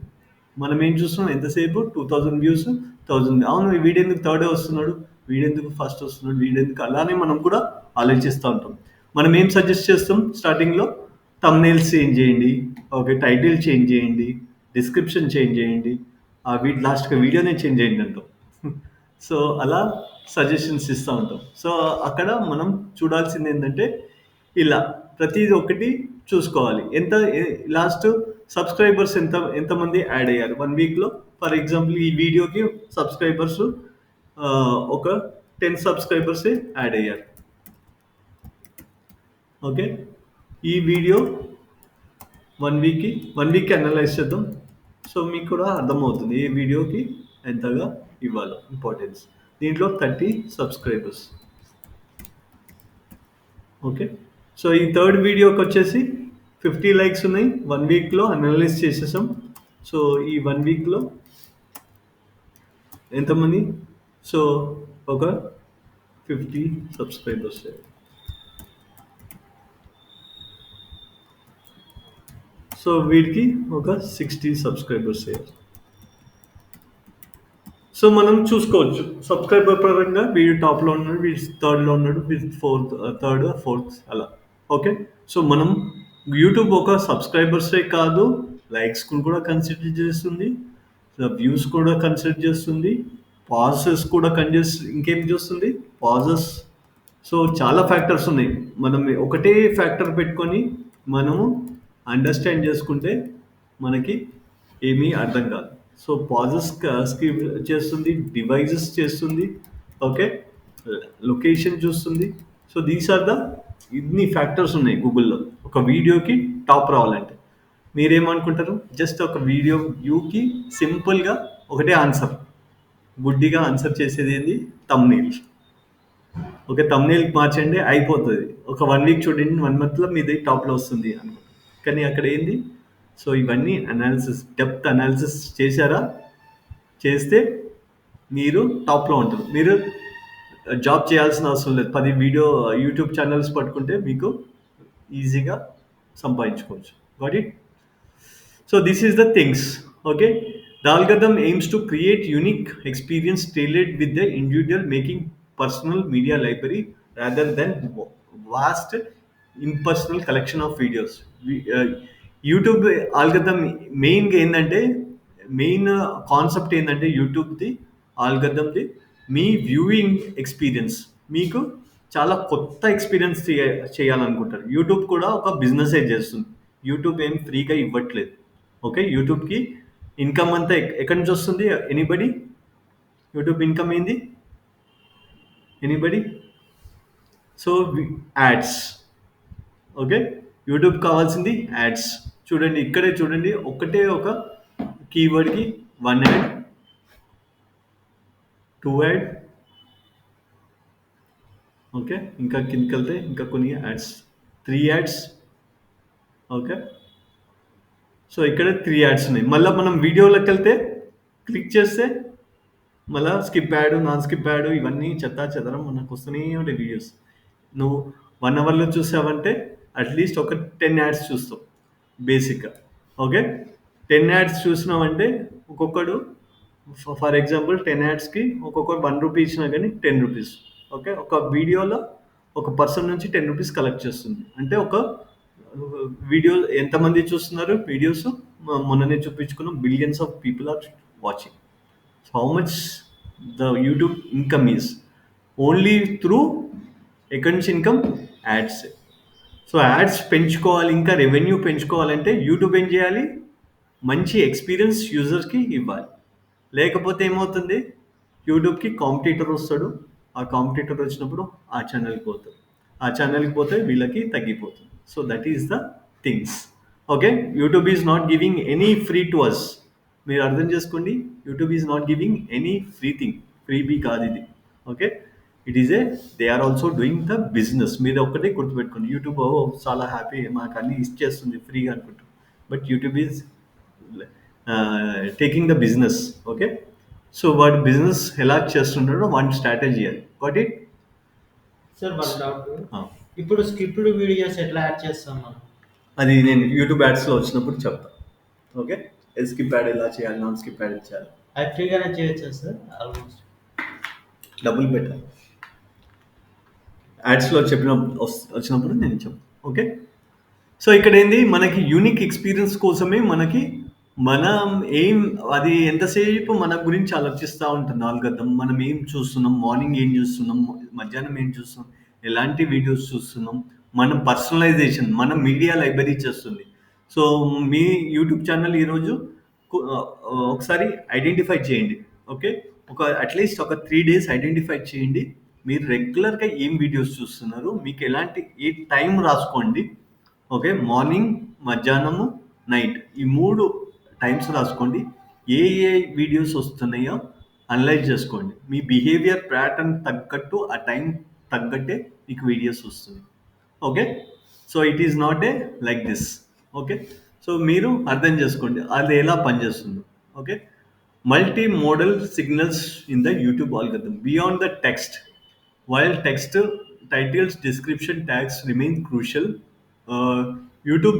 Speaker 1: మనం ఏం చూస్తున్నాం, ఎంతసేపు 2000 వ్యూస్ 1000, అవును వీడెందుకు థర్డే వస్తున్నాడు, వీడెందుకు ఫస్ట్ వస్తున్నాడు, వీడెందుకు, అలానే మనం కూడా ఆలోచిస్తూ ఉంటాం. మనం ఏం సజెస్ట్ చేస్తాం స్టార్టింగ్లో, థంబ్నెయిల్స్ చేంజ్ చేయండి, ఓకే, టైటిల్ చేంజ్ చేయండి, డిస్క్రిప్షన్ చేంజ్ చేయండి, వీటి లాస్ట్గా వీడియోనే చేంజ్ చేయండి అంటాం. సో అలా సజెషన్స్ ఇస్తూ ఉంటాం. సో అక్కడ మనం చూడాల్సింది ఏంటంటే, ఇలా ప్రతిది ఒకటి చూసుకోవాలి. లాస్ట్ సబ్స్క్రైబర్స్ ఎంతమంది యాడ్ అయ్యారు 1 వీక్లో. ఫర్ ఎగ్జాంపుల్ ఈ వీడియోకి సబ్స్క్రైబర్స్ ఒక 10 సబ్స్క్రైబర్సే యాడ్ అయ్యారు. ఓకే, ఈ వీడియో 1 వీక్కి అనలైజ్ చేద్దాం. సో మీకు కూడా అర్థమవుతుంది ఏ వీడియోకి ఎంతగా ఇవ్వాలో ఇంపార్టెన్స్. దీంట్లో 30 సబ్స్క్రైబర్స్. ఓకే, సో ఈ థర్డ్ వీడియోకి వచ్చేసి 50 లైక్స్ ఉన్నాయి, 1 వీక్లో అనలైజ్ చేసేసాం. సో ఈ 1 వీక్లో ఎంతమంది, సో ఒక 50 సబ్స్క్రైబర్స్. సో వీడికి ఒక 60 సబ్స్క్రైబర్స్ అయ్యారు. సో మనం చూసుకోవచ్చు సబ్స్క్రైబర్ పరంగా వీడు టాప్లో ఉన్నాడు, వీడు థర్డ్లో ఉన్నాడు, వీడు థర్డ్ ఫోర్త్ అలా. ఓకే, సో మనం యూట్యూబ్ ఒక సబ్స్క్రైబర్సే కాదు, లైక్స్ కూడా కన్సిడర్ చేస్తుంది, వ్యూస్ కూడా కన్సిడర్ చేస్తుంది, పాజెస్ కూడా ఇంకేం చేస్తుంది, పాజెస్. సో చాలా ఫ్యాక్టర్స్ ఉన్నాయి. మనం ఒకటే ఫ్యాక్టర్ పెట్టుకొని మనము అండర్స్టాండ్ చేసుకుంటే మనకి ఏమీ అర్థం కాదు. సో పాజెస్ చేస్తుంది, డివైజెస్ చేస్తుంది, ఓకే, లొకేషన్ చూస్తుంది. సో దీస్ ఆర్ ద ఇన్ని ఫ్యాక్టర్స్ ఉన్నాయి గూగుల్లో ఒక వీడియోకి టాప్ రావాలంటే. మీరేమనుకుంటారు, జస్ట్ ఒక వీడియో వ్యూకి సింపుల్గా ఒకటే ఆన్సర్, గుడ్డిగా ఆన్సర్ చేసేది ఏంది, థంబ్నెయిల్. ఓకే, థంబ్నెయిల్ మార్చండి అయిపోతుంది, ఒక 1 వీక్ చూడండి, 1 మంత్లో మీది టాప్లో వస్తుంది అనుకో. కానీ అక్కడ ఏంది, సో ఇవన్నీ అనాలిసిస్, డెప్త్ అనాలిసిస్ చేశారా, చేస్తే మీరు టాప్లో ఉంటారు. మీరు జాబ్ చేయాల్సిన అవసరం లేదు, 10 యూట్యూబ్ ఛానల్స్ పట్టుకుంటే మీకు ఈజీగా సంపాదించుకోవచ్చు. Got it? So this is the things. Okay, the algorithm aims to create unique experience tailored with the individual, making personal media library rather than vast impersonal collection of videos. YouTube algorithm మెయిన్గా ఏంటంటే, main concept ఏంటంటే యూట్యూబ్ది ఆల్గరిథంది మీ viewing experience, మీకు చాలా కొత్త experience చేయాలనుకుంటారు. YouTube కూడా ఒక business చేస్తుంది, యూట్యూబ్ ఏం ఫ్రీగా ఇవ్వట్లేదు. ఓకే, యూట్యూబ్కి ఇన్కమ్ అంతా ఎక్కడి నుంచి వస్తుంది, ఎనీబడి? యూట్యూబ్ ఇన్కమ్ ఏంది, anybody? So ads. Okay, YouTube కావాల్సింది యాడ్స్. చూడండి ఇక్కడే చూడండి, ఒకటే ఒక కీవర్డ్కి 1 యాడ్, 2 యాడ్, ఓకే, ఇంకా కిందకి వెళ్తే ఇంకా కొన్ని యాడ్స్, 3 యాడ్స్. ఓకే, సో ఇక్కడ 3 యాడ్స్ ఉన్నాయి. మళ్ళీ మనం వీడియోలోకి వెళ్తే క్లిక్ చేస్తే మళ్ళీ skip add, non skip add, ఇవన్నీ చెదరం మనకు వస్తూనే ఉంటాయి వీడియోస్. నువ్వు 1 అవర్లో చూసావంటే అట్లీస్ట్ ఒక 10 యాడ్స్ చూస్తావు బేసిక్గా. ఓకే, 10 యాడ్స్ చూసినావంటే ఒక్కొక్కడు ఫర్ ఎగ్జాంపుల్ 10 యాడ్స్కి ఒక్కొక్కరు 1 రూపీ ఇచ్చినా కానీ 10 రూపీస్. ఓకే, ఒక వీడియోలో ఒక పర్సన్ నుంచి 10 రూపీస్ కలెక్ట్ చేస్తుంది. అంటే ఒక వీడియో ఎంతమంది చూస్తున్నారు వీడియోస్, మొన్ననే చూపించుకున్నాం, billions of people are watching. So how much the YouTube income is only through ఎక్కడి నుంచి ఇన్కమ్ యాడ్స్. సో యాడ్స్ పెంచుకోవాలి, ఇంకా రెవెన్యూ పెంచుకోవాలంటే యూట్యూబ్ ఏం చేయాలి, మంచి ఎక్స్పీరియన్స్ యూజర్స్కి ఇవ్వాలి. లేకపోతే ఏమవుతుంది, యూట్యూబ్కి కాంపిటీటర్ వస్తాడు, ఆ కాంపిటీటర్ వచ్చినప్పుడు ఆ ఛానల్కి పోతాడు, ఆ ఛానల్కి పోతే వీళ్ళకి తగ్గిపోతుంది. So that is the things. Okay, YouTube is not giving any free to us. మీరు అర్థం చేసుకోండి, YouTube is not giving any free thing, freebie కాదు ఇది. Okay, it is they are also doing the business. మీరు ఒక్కటే గుర్తుపెట్టుకోండి, YouTube చాలా happy మాకు అన్ని ఇచ్చేస్తుంది ఫ్రీగా అనుకుంటాం, but YouTube is taking the business. Okay, so వాడు బిజినెస్ ఎలా చేస్తున్నాడో వాడి స్ట్రాటజీ అది. బట్ ఇట్
Speaker 4: సార్ మన డౌట్, ఇప్పుడు స్కిప్డ్ వీడియోస్ ఎట్లా యాడ్ చేస్తాం మనం?
Speaker 1: అది నేను యూట్యూబ్ యాడ్స్లో వచ్చినప్పుడు చెప్తాను. ఓకే, స్కిప్ యాడ్ ఎలా చేయాలి, నాన్ స్కిప్ యాడ్ చేయాలి,
Speaker 4: అది ఫ్రీగానే చేయొచ్చా సార్? ఆల్మోస్ట్
Speaker 1: డబ్బులు పెట్టాలి. యాడ్స్లో వచ్చినప్పుడు నేను చెప్తాను. ఓకే, సో ఇక్కడ ఏంది, మనకి యూనిక్ ఎక్స్పీరియన్స్ కోసమే మనం ఏం, అది ఎంతసేపు మన గురించి ఆలోచిస్తూ ఉంటుంది ఆల్గరిథం. మనం ఏం చూస్తున్నాం, మార్నింగ్ ఏం చూస్తున్నాం, మధ్యాహ్నం ఏం చూస్తున్నాం, ఎలాంటి వీడియోస్ చూస్తున్నాం, మనం పర్సనలైజేషన్, మనం మీడియా లైబ్రరీ చేస్తుంది. సో మీ యూట్యూబ్ ఛానల్ ఈరోజు ఒకసారి ఐడెంటిఫై చేయండి. ఓకే, అట్లీస్ట్ ఒక 3 days ఐడెంటిఫై చేయండి, మీరు రెగ్యులర్గా ఏం వీడియోస్ చూస్తున్నారు, మీకు ఎలాంటి ఏ టైం రాసుకోండి. ఓకే, మార్నింగ్, మధ్యాహ్నము, నైట్, ఈ 3 టైమ్స్ రాసుకోండి. ఏ వీడియోస్ వస్తున్నాయో అనలైజ్ చేసుకోండి. మీ బిహేవియర్ ప్యాటర్న్ తగ్గట్టు, ఆ టైం తగ్గట్టే మీకు వీడియోస్ వస్తుంది. Okay, so it is not a like this. Okay, so మీరు అర్థం చేసుకోండి అది ఎలా పనిచేస్తుందో. Okay, multi modal signals in the YouTube algorithm beyond the text. While text, titles, description, tags remain crucial, YouTube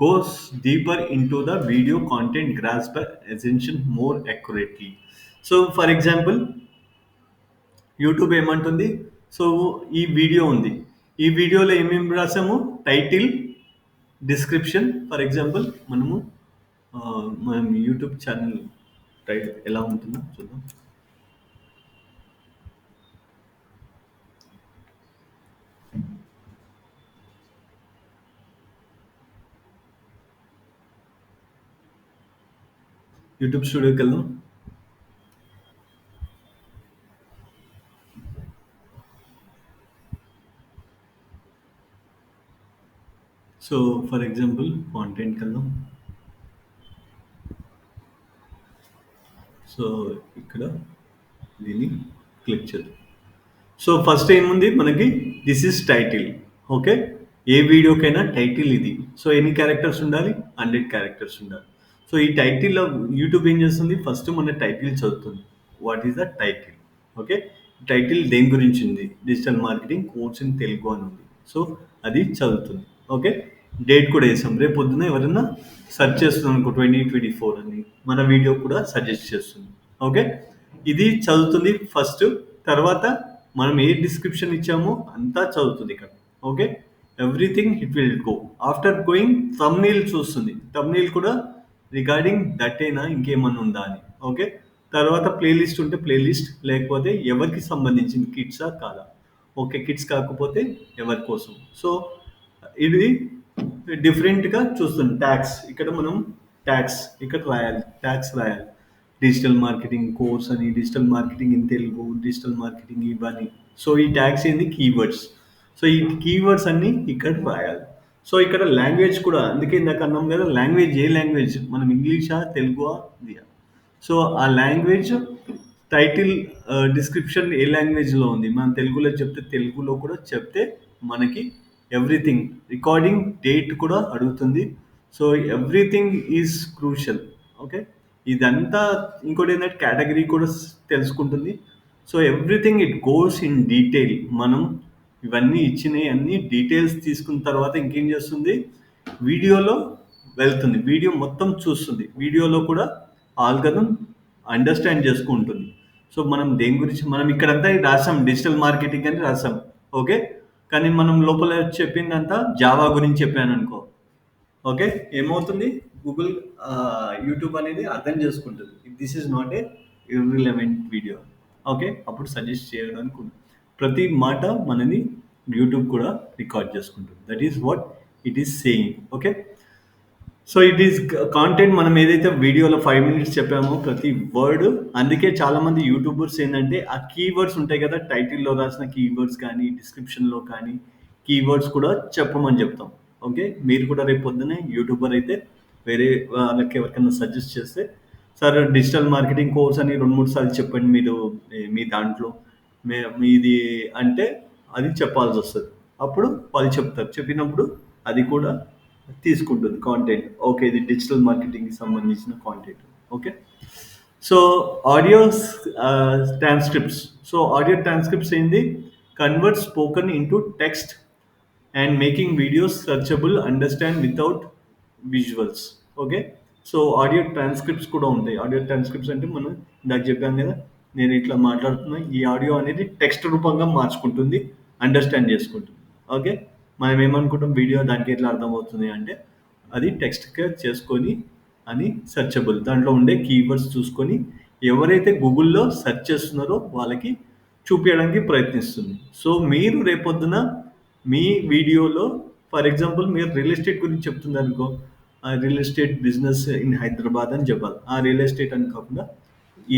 Speaker 1: goes deeper into the video content, grasp the attention more accurately. So for example, YouTube ఏమంటుంది, so ఈ video ఉంది, ఈ వీడియోలో ఏమేమి రాసాము, title, description. For example మనం YouTube channel title ఎలా ఉంటుందో చూద్దాం. యూట్యూబ్ స్టూడియోకి వెళ్దాం. సో ఫర్ ఎగ్జాంపుల్ కాంటెంట్కి వెళ్దాం. సో ఇక్కడ దీన్ని క్లిక్ చేద్దాం. సో ఫస్ట్ ఏముంది మనకి, దిస్ ఈజ్ టైటిల్. ఓకే, ఏ వీడియోకైనా టైటిల్ ఇది. సో ఎన్ని క్యారెక్టర్స్ ఉండాలి, 100 క్యారెక్టర్స్ ఉండాలి. సో ఈ టైటిల్లో యూట్యూబ్ ఏం చేస్తుంది, ఫస్ట్ మన టైటిల్ చదువుతుంది. What is the title? Okay, title దేని గురించి ఉంది, digital marketing course in Telugu అని ఉంది. సో అది చదువుతుంది. ఓకే, డేట్ కూడా వేసాం, రేపు పొద్దున ఎవరైనా సెర్చ్ చేస్తున్నాం అనుకో 2024 అని, మన వీడియో కూడా సజెస్ట్ చేస్తుంది. ఓకే, ఇది చదువుతుంది ఫస్ట్. తర్వాత మనం ఏ డిస్క్రిప్షన్ ఇచ్చామో అంతా చదువుతుంది ఇక్కడ. Okay, everything it will go. After going thumbnail చూస్తుంది, థంబ్నెయిల్ కూడా రిగార్డింగ్ దట్టేనా ఇంకేమన్నా ఉందా అని. ఓకే, తర్వాత ప్లేలిస్ట్ ఉంటే ప్లేలిస్ట్, లేకపోతే ఎవరికి సంబంధించింది, కిడ్సా కాదా. ఓకే, కిడ్స్ కాకపోతే ఎవరి కోసం. సో ఇది డిఫరెంట్గా చూస్తుంది. ట్యాక్స్, ఇక్కడ మనం ట్యాక్స్ ఇక్కడ రాయాలి, ట్యాక్స్ రాయాలి. డిజిటల్ మార్కెటింగ్ కోర్స్ అని, digital marketing in Telugu, digital marketing ఇవన్నీ. సో ఈ ట్యాగ్స్ ఏంది, కీవర్డ్స్. సో ఈ కీవర్డ్స్ అన్నీ ఇక్కడ రాయాలి. సో ఇక్కడ లాంగ్వేజ్ కూడా, అందుకే ఇందాక అన్నాం కదా, లాంగ్వేజ్ ఏ లాంగ్వేజ్, మనం ఇంగ్లీషా తెలుగువా ఇది. సో ఆ లాంగ్వేజ్, టైటిల్, డిస్క్రిప్షన్ ఏ లాంగ్వేజ్లో ఉంది, మనం తెలుగులో చెప్తే తెలుగులో కూడా చెప్తే మనకి ఎవ్రీథింగ్, రికార్డింగ్ డేట్ కూడా అడుగుతుంది. So everything is crucial. Okay, ఇదంతా. ఇంకోటి ఏంటంటే కేటగిరీ కూడా తెలుసుకుంటుంది. So everything it goes in detail. మనం ఇవన్నీ ఇచ్చినవి అన్ని డీటెయిల్స్ తీసుకున్న తర్వాత ఇంకేం చేస్తుంది, వీడియోలో వెళ్తుంది, వీడియో మొత్తం చూస్తుంది. వీడియోలో కూడా ఆల్గరిథం అండర్స్టాండ్ చేసుకుంటుంది. సో మనం దేని గురించి, మనం ఇక్కడంతా రాసాం డిజిటల్ మార్కెటింగ్ అని రాసాం. ఓకే, కానీ మనం లోపల చెప్పిందంతా జావా గురించి చెప్పాను అనుకో. ఓకే, ఏమవుతుంది, గూగుల్ యూట్యూబ్ అనేది అర్థం చేసుకుంటుంది this is not a irrelevant video. Okay, అప్పుడు సజెస్ట్ చేయడానికి ఉంది. ప్రతి మాట మనని యూట్యూబ్ కూడా రికార్డ్ చేసుకుంటుంది. That is what it is saying. Okay, so it is content. మనం ఏదైతే వీడియోలో 5 minutes చెప్పామో ప్రతి వర్డ్, అందుకే చాలా మంది యూట్యూబర్స్ ఏంటంటే ఆ కీవర్డ్స్ ఉంటాయి కదా, టైటిల్లో రాసిన కీవర్డ్స్ కానీ డిస్క్రిప్షన్లో కానీ కీవర్డ్స్ కూడా చెప్పమని చెప్తాం. ఓకే, మీరు కూడా రేపు పొద్దునే యూట్యూబర్ అయితే వేరే వాళ్ళకి ఎవరికైనా సజెస్ట్ చేస్తే, సార్ డిజిటల్ మార్కెటింగ్ కోర్స్ అని 2-3 సార్లు చెప్పండి మీరు మీ దాంట్లో మీది అంటే అది చెప్పాల్సి వస్తుంది. అప్పుడు వాళ్ళు చెప్తారు, చెప్పినప్పుడు అది కూడా తీసుకుంటుంది కాంటెంట్. ఓకే, ఇది డిజిటల్ మార్కెటింగ్కి సంబంధించిన content. Okay, so audio transcripts. So audio transcripts ఏంది? Convert spoken into text and making videos searchable, understand without visuals. Okay, so audio transcripts కూడా ఉంటాయి. ఆడియో ట్రాన్స్క్రిప్ట్స్ అంటే మనం ఇందాక చెప్పాం కదా, నేను ఇట్లా మాట్లాడుతున్నా, ఈ ఆడియో అనేది టెక్స్ట్ రూపంగా మార్చుకుంటుంది, అండర్స్టాండ్ చేసుకుంటుంది. ఓకే, మనం ఏమనుకుంటాం వీడియో దానికి ఎట్లా అర్థమవుతుంది అంటే అది టెక్స్ట్గా చేసుకొని అని సెర్చబుల్, దాంట్లో ఉండే కీవర్డ్స్ చూసుకొని ఎవరైతే గూగుల్లో సెర్చ్ చేస్తున్నారో వాళ్ళకి చూపించడానికి ప్రయత్నిస్తుంది. సో మీరు రేపొద్దున మీ వీడియోలో ఫర్ ఎగ్జాంపుల్ మీరు రియల్ ఎస్టేట్ గురించి చెప్తున్నారు అనుకో, real estate business in Hyderabad అని చెప్పాలి. ఆ రియల్ ఎస్టేట్ అని కాకుండా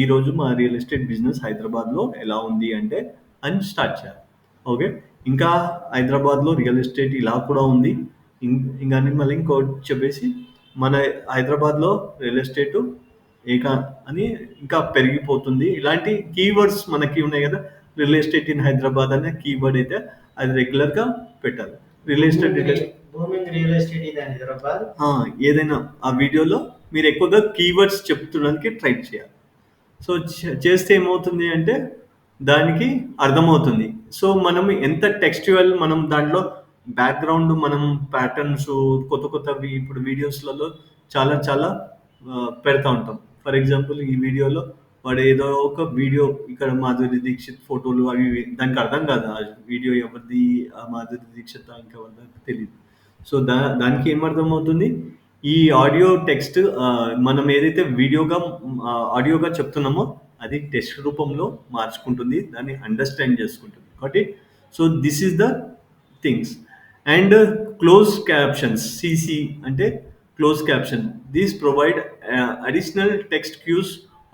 Speaker 1: ఈరోజు మా రియల్ ఎస్టేట్ బిజినెస్ హైదరాబాద్లో ఎలా ఉంది అంటే అని స్టార్ట్ చేయాలి. ఓకే, ఇంకా హైదరాబాద్లో రియల్ ఎస్టేట్ ఇలా కూడా ఉంది, ఇంకా మళ్ళీ ఇంకోటి చెప్పేసి మన హైదరాబాద్లో రియల్ ఎస్టేటు ఏకా అని ఇంకా పెరిగిపోతుంది. ఇలాంటి కీవర్డ్స్ మనకి ఉన్నాయి కదా, రియల్ ఎస్టేట్ ఇన్ హైదరాబాద్ అనే కీవర్డ్ అయితే అది రెగ్యులర్గా పెట్టాలి. Real estate
Speaker 4: booming real estate ఇది హైదరాబాద్.
Speaker 1: ఏదైనా ఆ వీడియోలో మీరు ఎక్కువగా కీవర్డ్స్ చెప్తుండడానికి ట్రై చేయాలి. సో చేస్తే ఏమవుతుంది అంటే దానికి అర్థమవుతుంది. సో మనం ఎంత టెక్స్చువల్, మనం దాంట్లో బ్యాక్గ్రౌండ్, మనం ప్యాటర్న్స్ కొత్త కొత్తవి ఇప్పుడు వీడియోస్లలో చాలా చాలా పెడతా ఉంటాం. ఫర్ ఎగ్జాంపుల్ ఈ వీడియోలో వాడు ఏదో ఒక వీడియో ఇక్కడ మాధురి దీక్షిత్ ఫోటోలు అవి ఇవి, దానికి అర్థం కాదు ఆ వీడియో ఎవరిది, ఆ మాధురి దీక్షిత్ ఇంకెవరిదో తెలియదు. సో దానికి ఏమర్థం అవుతుంది, ఈ ఆడియో టెక్స్ట్ మనం ఏదైతే ఆడియోగా చెప్తున్నామో అది టెక్స్ట్ రూపంలో మార్చుకుంటుంది, దాన్ని అండర్స్టాండ్ చేసుకుంటుంది. కాబట్టి so this is the things. And close captions, CC అంటే close caption. These provide additional text cues,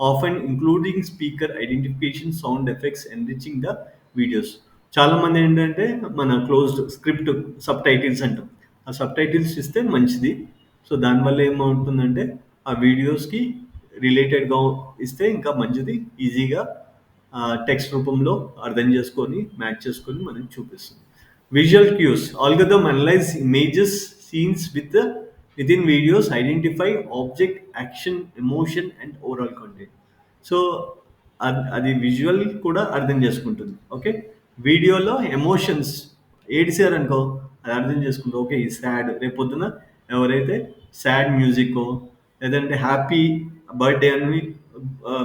Speaker 1: often including speaker identification, sound effects, enriching the videos. చాలామంది ఏంటంటే మన క్లోజ్డ్ స్క్రిప్ట్ సబ్ టైటిల్స్ అంటాం, ఆ సబ్ టైటిల్స్ ఇస్తే మంచిది. So దానివల్ల ఏమవుతుందంటే ఆ వీడియోస్కి రిలేటెడ్గా ఇస్తే ఇంకా మంచిది, ఈజీగా టెక్స్ట్ రూపంలో అర్థం చేసుకొని మ్యాచ్ చేసుకొని మనకి చూపిస్తుంది. Visual cues, algorithm analyse images, scenes within videos, identify object, action, emotion and overall content. So అది విజువల్ కూడా అర్థం చేసుకుంటుంది. ఓకే, వీడియోలో ఎమోషన్స్ ఏడిసారనుకో అది అర్థం చేసుకుంటాం. ఓకే, ఈ సాడ్, రేపొద్దున ఎవరైతే సాడ్ మ్యూజిక్ లేదంటే హ్యాపీ బర్త్డే అని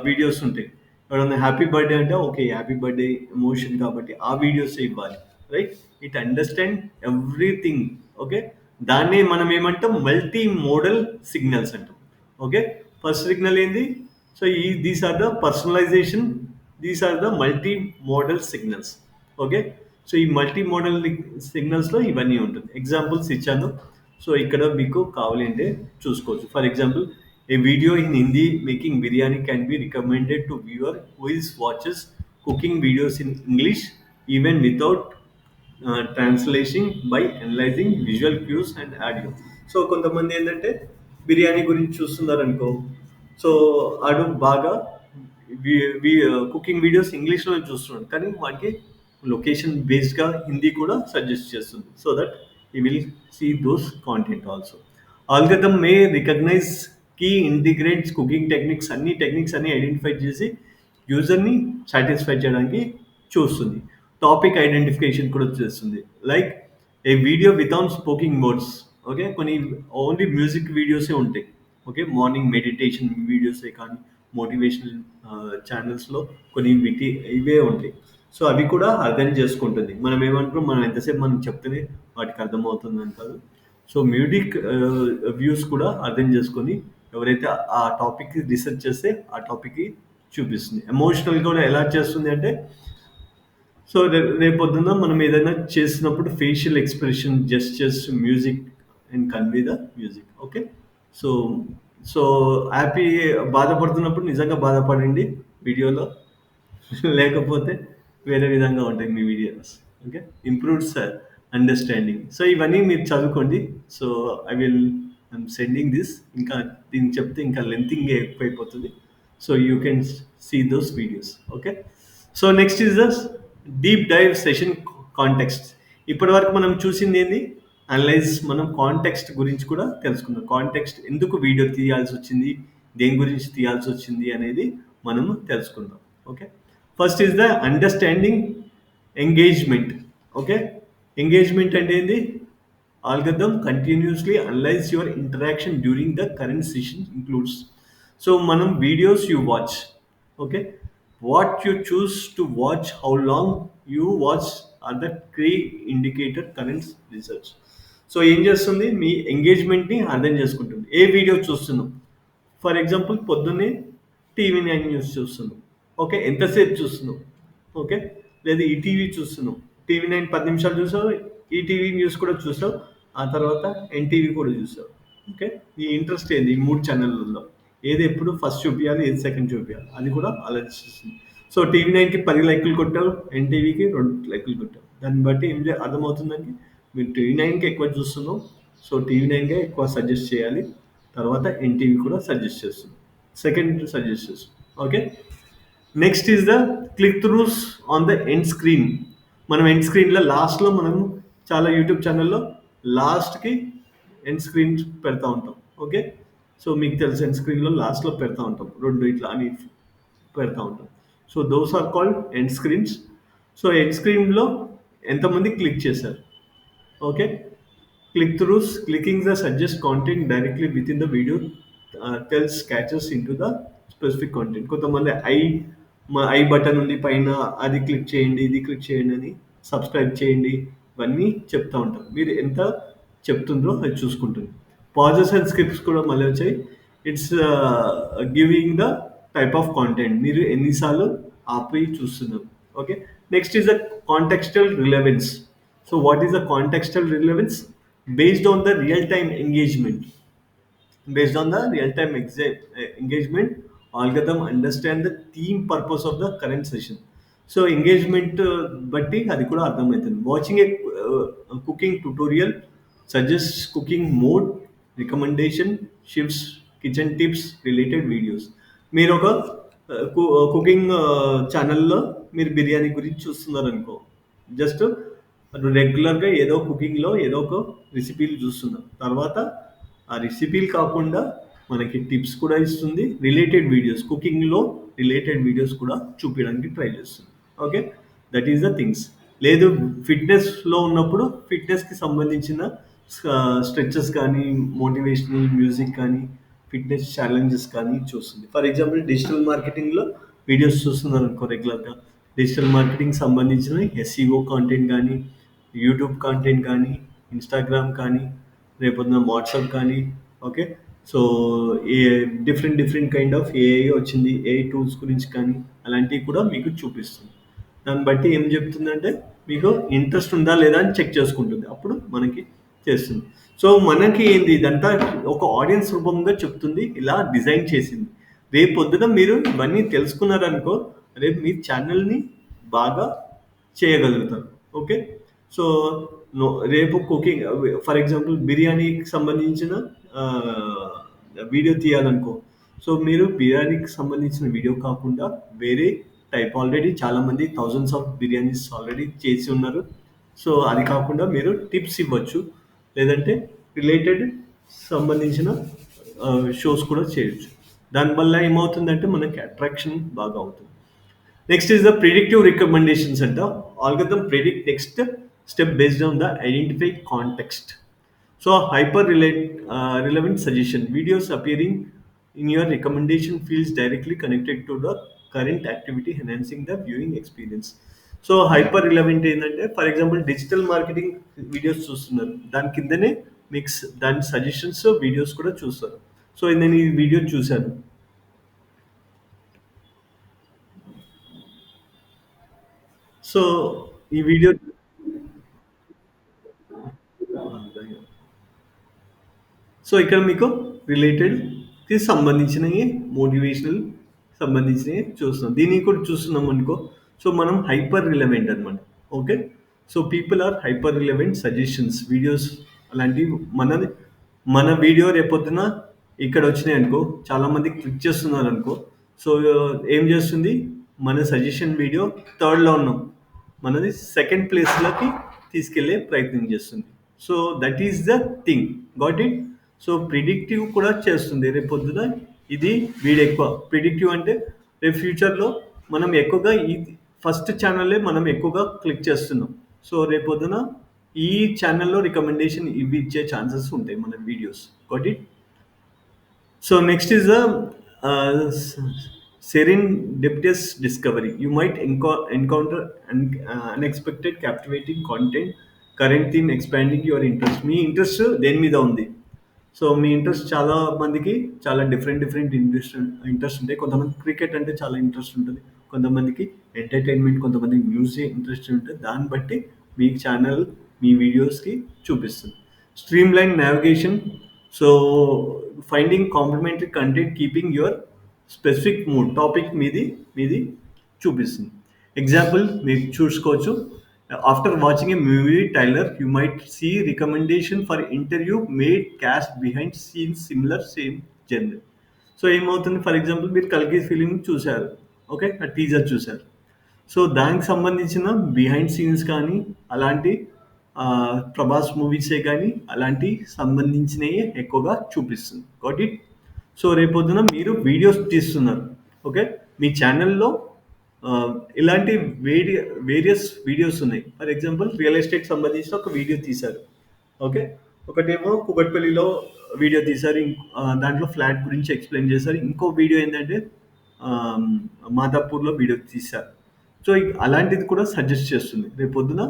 Speaker 1: వీడియోస్ ఉంటాయి, ఎవరైనా హ్యాపీ బర్త్డే అంటే ఓకే హ్యాపీ బర్త్డే ఎమోషన్ కాబట్టి ఆ వీడియోస్ ఇవ్వాలి. Right, it understand everything. Okay, దాన్ని మనం ఏమంటాం మల్టీ మోడల్ సిగ్నల్స్ అంటాం. ఓకే, ఫస్ట్ సిగ్నల్ ఏంది? So these are the personalisation, these are the multi modal signals. Okay, so ఈ మల్టీ మోడల్ సిగ్నల్స్లో ఇవన్నీ ఉంటుంది. ఎగ్జాంపుల్స్ ఇచ్చాను, సో ఇక్కడ మీకు కావాలి అంటే చూసుకోవచ్చు. For example, a video in Hindi making biryani can be recommended to viewer who is watches cooking videos in English even without translation by analysing visual cues and audio. So కొంతమంది ఏంటంటే బిర్యానీ గురించి చూస్తున్నారు అనుకో, సో ఆడు బాగా కుకింగ్ వీడియోస్ ఇంగ్లీష్లో చూస్తున్నాడు, కానీ వాడికి లొకేషన్ బేస్డ్గా హిందీ కూడా సజెస్ట్ చేస్తుంది. So that he will see those content also. Algorithm may recognise key integrates cooking techniques, అన్ని టెక్నిక్స్ అన్ని ఐడెంటిఫై చేసి యూజర్ని సాటిస్ఫై చేయడానికి చూస్తుంది. టాపిక్ ఐడెంటిఫికేషన్ కూడా చేస్తుంది, like a video without spoking words. Okay, కొన్ని ఓన్లీ మ్యూజిక్ వీడియోసే ఉంటాయి. ఓకే, మార్నింగ్ మెడిటేషన్ వీడియోసే కానీ మోటివేషనల్ ఛానల్స్లో కొన్ని ఇవే ఉంటాయి. సో అవి కూడా అర్థం చేసుకుంటుంది. మనం ఏమంటున్నాం, మనం ఎంతసేపు మనం చెప్తేనే వాటికి అర్థమవుతుంది అని కాదు, సో మ్యూజిక్ వ్యూస్ కూడా అర్థం చేసుకొని ఎవరైతే ఆ టాపిక్కి రీసెర్చ్ చేస్తే ఆ టాపిక్కి చూపిస్తుంది. ఎమోషనల్ కూడా ఎలా చేస్తుంది అంటే, సో రేపొద్దున మనం ఏదైనా చేసినప్పుడు facial expression, gestures, music and convey the music. Okay. So so happy బాధపడుతున్నప్పుడు నిజంగా బాధపడండి వీడియోలో. లేకపోతే వేరే విధంగా ఉంటాయి మీ videos. Okay. Improves understanding. So ఇవన్నీ మీరు చదువుకోండి. So I'm sending this. ఇంకా దీన్ని చెప్తే ఇంకా లెంతింగ్ ఎక్కువైపోతుంది. So you can see those videos. Okay. So next is the deep dive session context. ఇప్పటి వరకు మనం చూసింది ఏంది? అనలైజ్. మనం కాంటెక్స్ట్ గురించి కూడా తెలుసుకున్నాం. కాంటెక్స్ట్ ఎందుకు వీడియో తీయాల్సి వచ్చింది, దేని గురించి తీయాల్సి వచ్చింది అనేది మనము తెలుసుకుందాం. Okay. First is the understanding engagement. Okay. Engagement అంటే ఏంది? Algorithm continuously analyze your interaction during the current session includes. So మనం videos you watch. Okay. What you choose to watch, how long you watch are the key indicator current research. So ఏం చేస్తుంది? మీ ఎంగేజ్మెంట్ని అర్థం చేసుకుంటుంది. ఏ video చూస్తున్నాం? For example పొద్దున్నే టీవీ9 న్యూస్ చూస్తున్నాం. ఓకే. ఎంతసేపు చూస్తున్నాం? ఓకే. లేదా ఈటీవీ చూస్తున్నాం. టీవీ9 10 నిమిషాలు చూసావు, ఈటీవీ న్యూస్ కూడా చూసావు, ఆ తర్వాత ఎన్టీవీ కూడా చూసావు. ఓకే. ఈ ఇంట్రెస్ట్ ఏంది? ఈ 3 ఛానళ్ళల్లో ఏది ఎప్పుడు ఫస్ట్ చూపించాలి, ఏది సెకండ్ చూపించాలి, అది కూడా ఆలోచిస్తుంది. సో టీవీ9కి 10 లైకులు కొట్టావు, ఎన్టీవీకి 2 లైకులు కొట్టావు. దాన్ని బట్టి ఏం అర్థమవుతుందంటే మీరు టీవీ9కి ఎక్కువ చూస్తున్నావు, సో టీవీ9కే ఎక్కువ సజెస్ట్ చేయాలి. తర్వాత ఎన్టీవీ కూడా సజెస్ట్ చేస్తుంది, సెకండ్ సజెస్ట్ చేస్తుంది. Okay. Next is the click throughs on the end screen. మనం ఎండ్ స్క్రీన్లో లాస్ట్లో మనం చాలా యూట్యూబ్ ఛానల్లో లాస్ట్కి ఎండ్ స్క్రీన్ పెడతా ఉంటాం. ఓకే. సో మీకు తెలుసు ఎండ్ స్క్రీన్లో లాస్ట్లో పెడతా ఉంటాం, 2 ఇట్లా అని పెడతా ఉంటాం. So those are called end screens. So end స్క్రీన్లో ఎంతమంది క్లిక్ చేశారు? Okay. Click throughs, clicking the suggest content directly within the video tells catches into the specific content. కొంతమంది ఐ బటన్ ఉంది పైన, అది క్లిక్ చేయండి, ఇది క్లిక్ చేయండి అని, సబ్స్క్రైబ్ చేయండి, ఇవన్నీ చెప్తా ఉంటారు. మీరు ఎంత చెప్తుందో అది చూసుకుంటుంది. పాజెస్ అండ్ స్క్రిప్ట్స్ కూడా మళ్ళీ వచ్చాయి. It's giving the type of content, మీరు ఎన్నిసార్లు ఆపి చూస్తున్నారు. Okay. Next is the contextual relevance. So what is the contextual relevance? Based on the real-time engagement. Based on the real-time engagement, algorithm understand the theme purpose of the current session. So engagement batti adi kuda ardhamaitundi. Watching a cooking tutorial suggests cooking mode, recommendation, shifts, kitchen tips, related videos. మీరు ఒక cooking ఛానల్లో మీరు బిర్యానీ గురించి చూస్తున్నారు అనుకో, just రెగ్యులర్గా ఏదో కుకింగ్లో ఏదో ఒక రెసిపీలు చూస్తున్నాం. తర్వాత ఆ రెసిపీలు కాకుండా మనకి టిప్స్ కూడా ఇస్తుంది, రిలేటెడ్ వీడియోస్, కుకింగ్లో రిలేటెడ్ వీడియోస్ కూడా చూపించడానికి ట్రై చేస్తుంది. Okay. That is the things. లేదు ఫిట్నెస్లో ఉన్నప్పుడు ఫిట్నెస్కి సంబంధించిన స్ట్రెచెస్ కానీ, మోటివేషనల్ మ్యూజిక్ కానీ, ఫిట్నెస్ ఛాలెంజెస్ కానీ చూస్తుంది. ఫర్ ఎగ్జాంపుల్ డిజిటల్ మార్కెటింగ్లో వీడియోస్ చూస్తున్నారు అనుకో రెగ్యులర్గా, డిజిటల్ మార్కెటింగ్ సంబంధించిన ఎస్ఈఓ కాంటెంట్ కానీ, యూట్యూబ్ కాంటెంట్ కానీ, ఇన్స్టాగ్రామ్ కానీ, రేపొద్దున వాట్సాప్ కానీ. Okay. So a different kind of AI వచ్చింది, ఏఐ టూల్స్ గురించి కానీ అలాంటివి కూడా మీకు చూపిస్తుంది. దాన్ని బట్టి ఏం చెప్తుందంటే మీకు ఇంట్రెస్ట్ ఉందా లేదా అని చెక్ చేసుకుంటుంది, అప్పుడు మనకి చేస్తుంది. సో మనకి ఏంది, ఇదంతా ఒక ఆడియన్స్ రూపంగా చెప్తుంది, ఇలా డిజైన్ చేసింది. రేపు పొద్దున మీరు ఇవన్నీ తెలుసుకున్నారనుకో, రేపు మీ ఛానల్ని బాగా చేయగలుగుతారు. ఓకే. సో రేపు కుకింగ్, ఫర్ ఎగ్జాంపుల్ బిర్యానీకి సంబంధించిన వీడియో తీయాలనుకో, సో మీరు బిర్యానీకి సంబంధించిన వీడియో కాకుండా వేరే టైప్, ఆల్రెడీ చాలామంది థౌజండ్స్ ఆఫ్ బిర్యానీస్ ఆల్రెడీ చేసి ఉన్నారు. సో అది కాకుండా మీరు టిప్స్ ఇవ్వచ్చు, లేదంటే రిలేటెడ్ సంబంధించిన షోస్ కూడా చేయొచ్చు. దానివల్ల ఏమవుతుందంటే మనకి అట్రాక్షన్ బాగా అవుతుంది. Next is the predictive recommendations అంట. Algorithm predict next step based on the identify context. So hyper relevant suggestion videos appearing in your recommendation feels directly connected to the current activity, enhancing the viewing experience. So hyper relevant ఏంటంటే, for example digital marketing videos చూస్తున్నారు, దాని కిందనే మీకు దాని suggestions videos కూడా చూస్తారు. So నేను ఈ వీడియో చూశాను. సో ఈ వీడియో సో ఇక్కడ మీకు రిలేటెడ్కి సంబంధించినవి మోటివేషనల్ సంబంధించినవి చూస్తున్నాం. దీన్ని కూడా చూస్తున్నాం అనుకో, సో మనం హైపర్ రిలవెంట్ అనమాట. Okay, so people are hyper relevant suggestions videos అలాంటివి మన వీడియో రేపొద్దున ఇక్కడ వచ్చినాయి అనుకో, చాలామంది క్లిక్ చేస్తున్నారు అనుకో, సో ఏం చేస్తుంది, మన సజెషన్ వీడియో థర్డ్లో ఉన్నాం, మనది సెకండ్ ప్లేస్లోకి తీసుకెళ్లే ప్రయత్నం చేస్తుంది. So that is the thing, got it. So predictive కూడా చేస్తుంది రేపొద్దున. ఇది వీడు ఎక్కువ ప్రిడిక్టివ్ అంటే రేపు ఫ్యూచర్లో మనం ఎక్కువగా ఈ ఫస్ట్ ఛానల్లే మనం ఎక్కువగా క్లిక్ చేస్తున్నాం. సో రేపొద్దున ఈ ఛానల్లో రికమెండేషన్ ఇవి ఇచ్చే ఛాన్సెస్ ఉంటాయి మన videos, got it. So next is a serendipitous discovery. You might encounter unexpected, captivating content, current theme expanding your interest. Me interest దేని మీద ఉంది? సో మీ ఇంట్రెస్ట్ చాలా మందికి చాలా డిఫరెంట్ ఇంట్రెస్ట్ ఉంటాయి. కొంతమంది క్రికెట్ అంటే చాలా ఇంట్రెస్ట్ ఉంటుంది, కొంతమందికి ఎంటర్టైన్మెంట్, కొంతమందికి మ్యూజిక్ ఇంట్రెస్ట్ ఉంటుంది. దాన్ని బట్టి మీ ఛానల్ మీ వీడియోస్కి చూపిస్తుంది. Streamline navigation, so finding complementary content keeping your specific mood topic మీది చూపిస్తుంది. ఎగ్జాంపుల్ మీరు చూసుకోవచ్చు. After watching a movie trailer you might see recommendation for interview made cast behind scenes similar same general. So ఏమవుతుంది, for example మీరు కల్కి film చూశారు, okay, ఆ teaser చూశారు. సో దానికి సంబంధించిన బిహైండ్ సీన్స్ కానీ అలాంటి ప్రభాస్ మూవీసే కానీ అలాంటి సంబంధించినవి ఎక్కువగా చూపిస్తుంది, గాట్ ఇట్. సో రేపొద్దున మీరు వీడియోస్ తీస్తున్నారు, ఓకే, మీ ఛానల్లో ఇలాంటి వేరియస్ వీడియోస్ ఉన్నాయి. ఫర్ ఎగ్జాంపుల్ రియల్ ఎస్టేట్ సంబంధించిన ఒక వీడియో తీశారు, ఓకే, ఒకటేమో కుకట్పల్లిలో వీడియో తీశారు, దాంట్లో ఫ్లాట్ గురించి ఎక్స్ప్లెయిన్ చేశారు. ఇంకో వీడియో ఏంటంటే మాదాపూర్లో వీడియో తీశారు. సో అలాంటిది కూడా సజెస్ట్ చేస్తుంది రేపొద్దున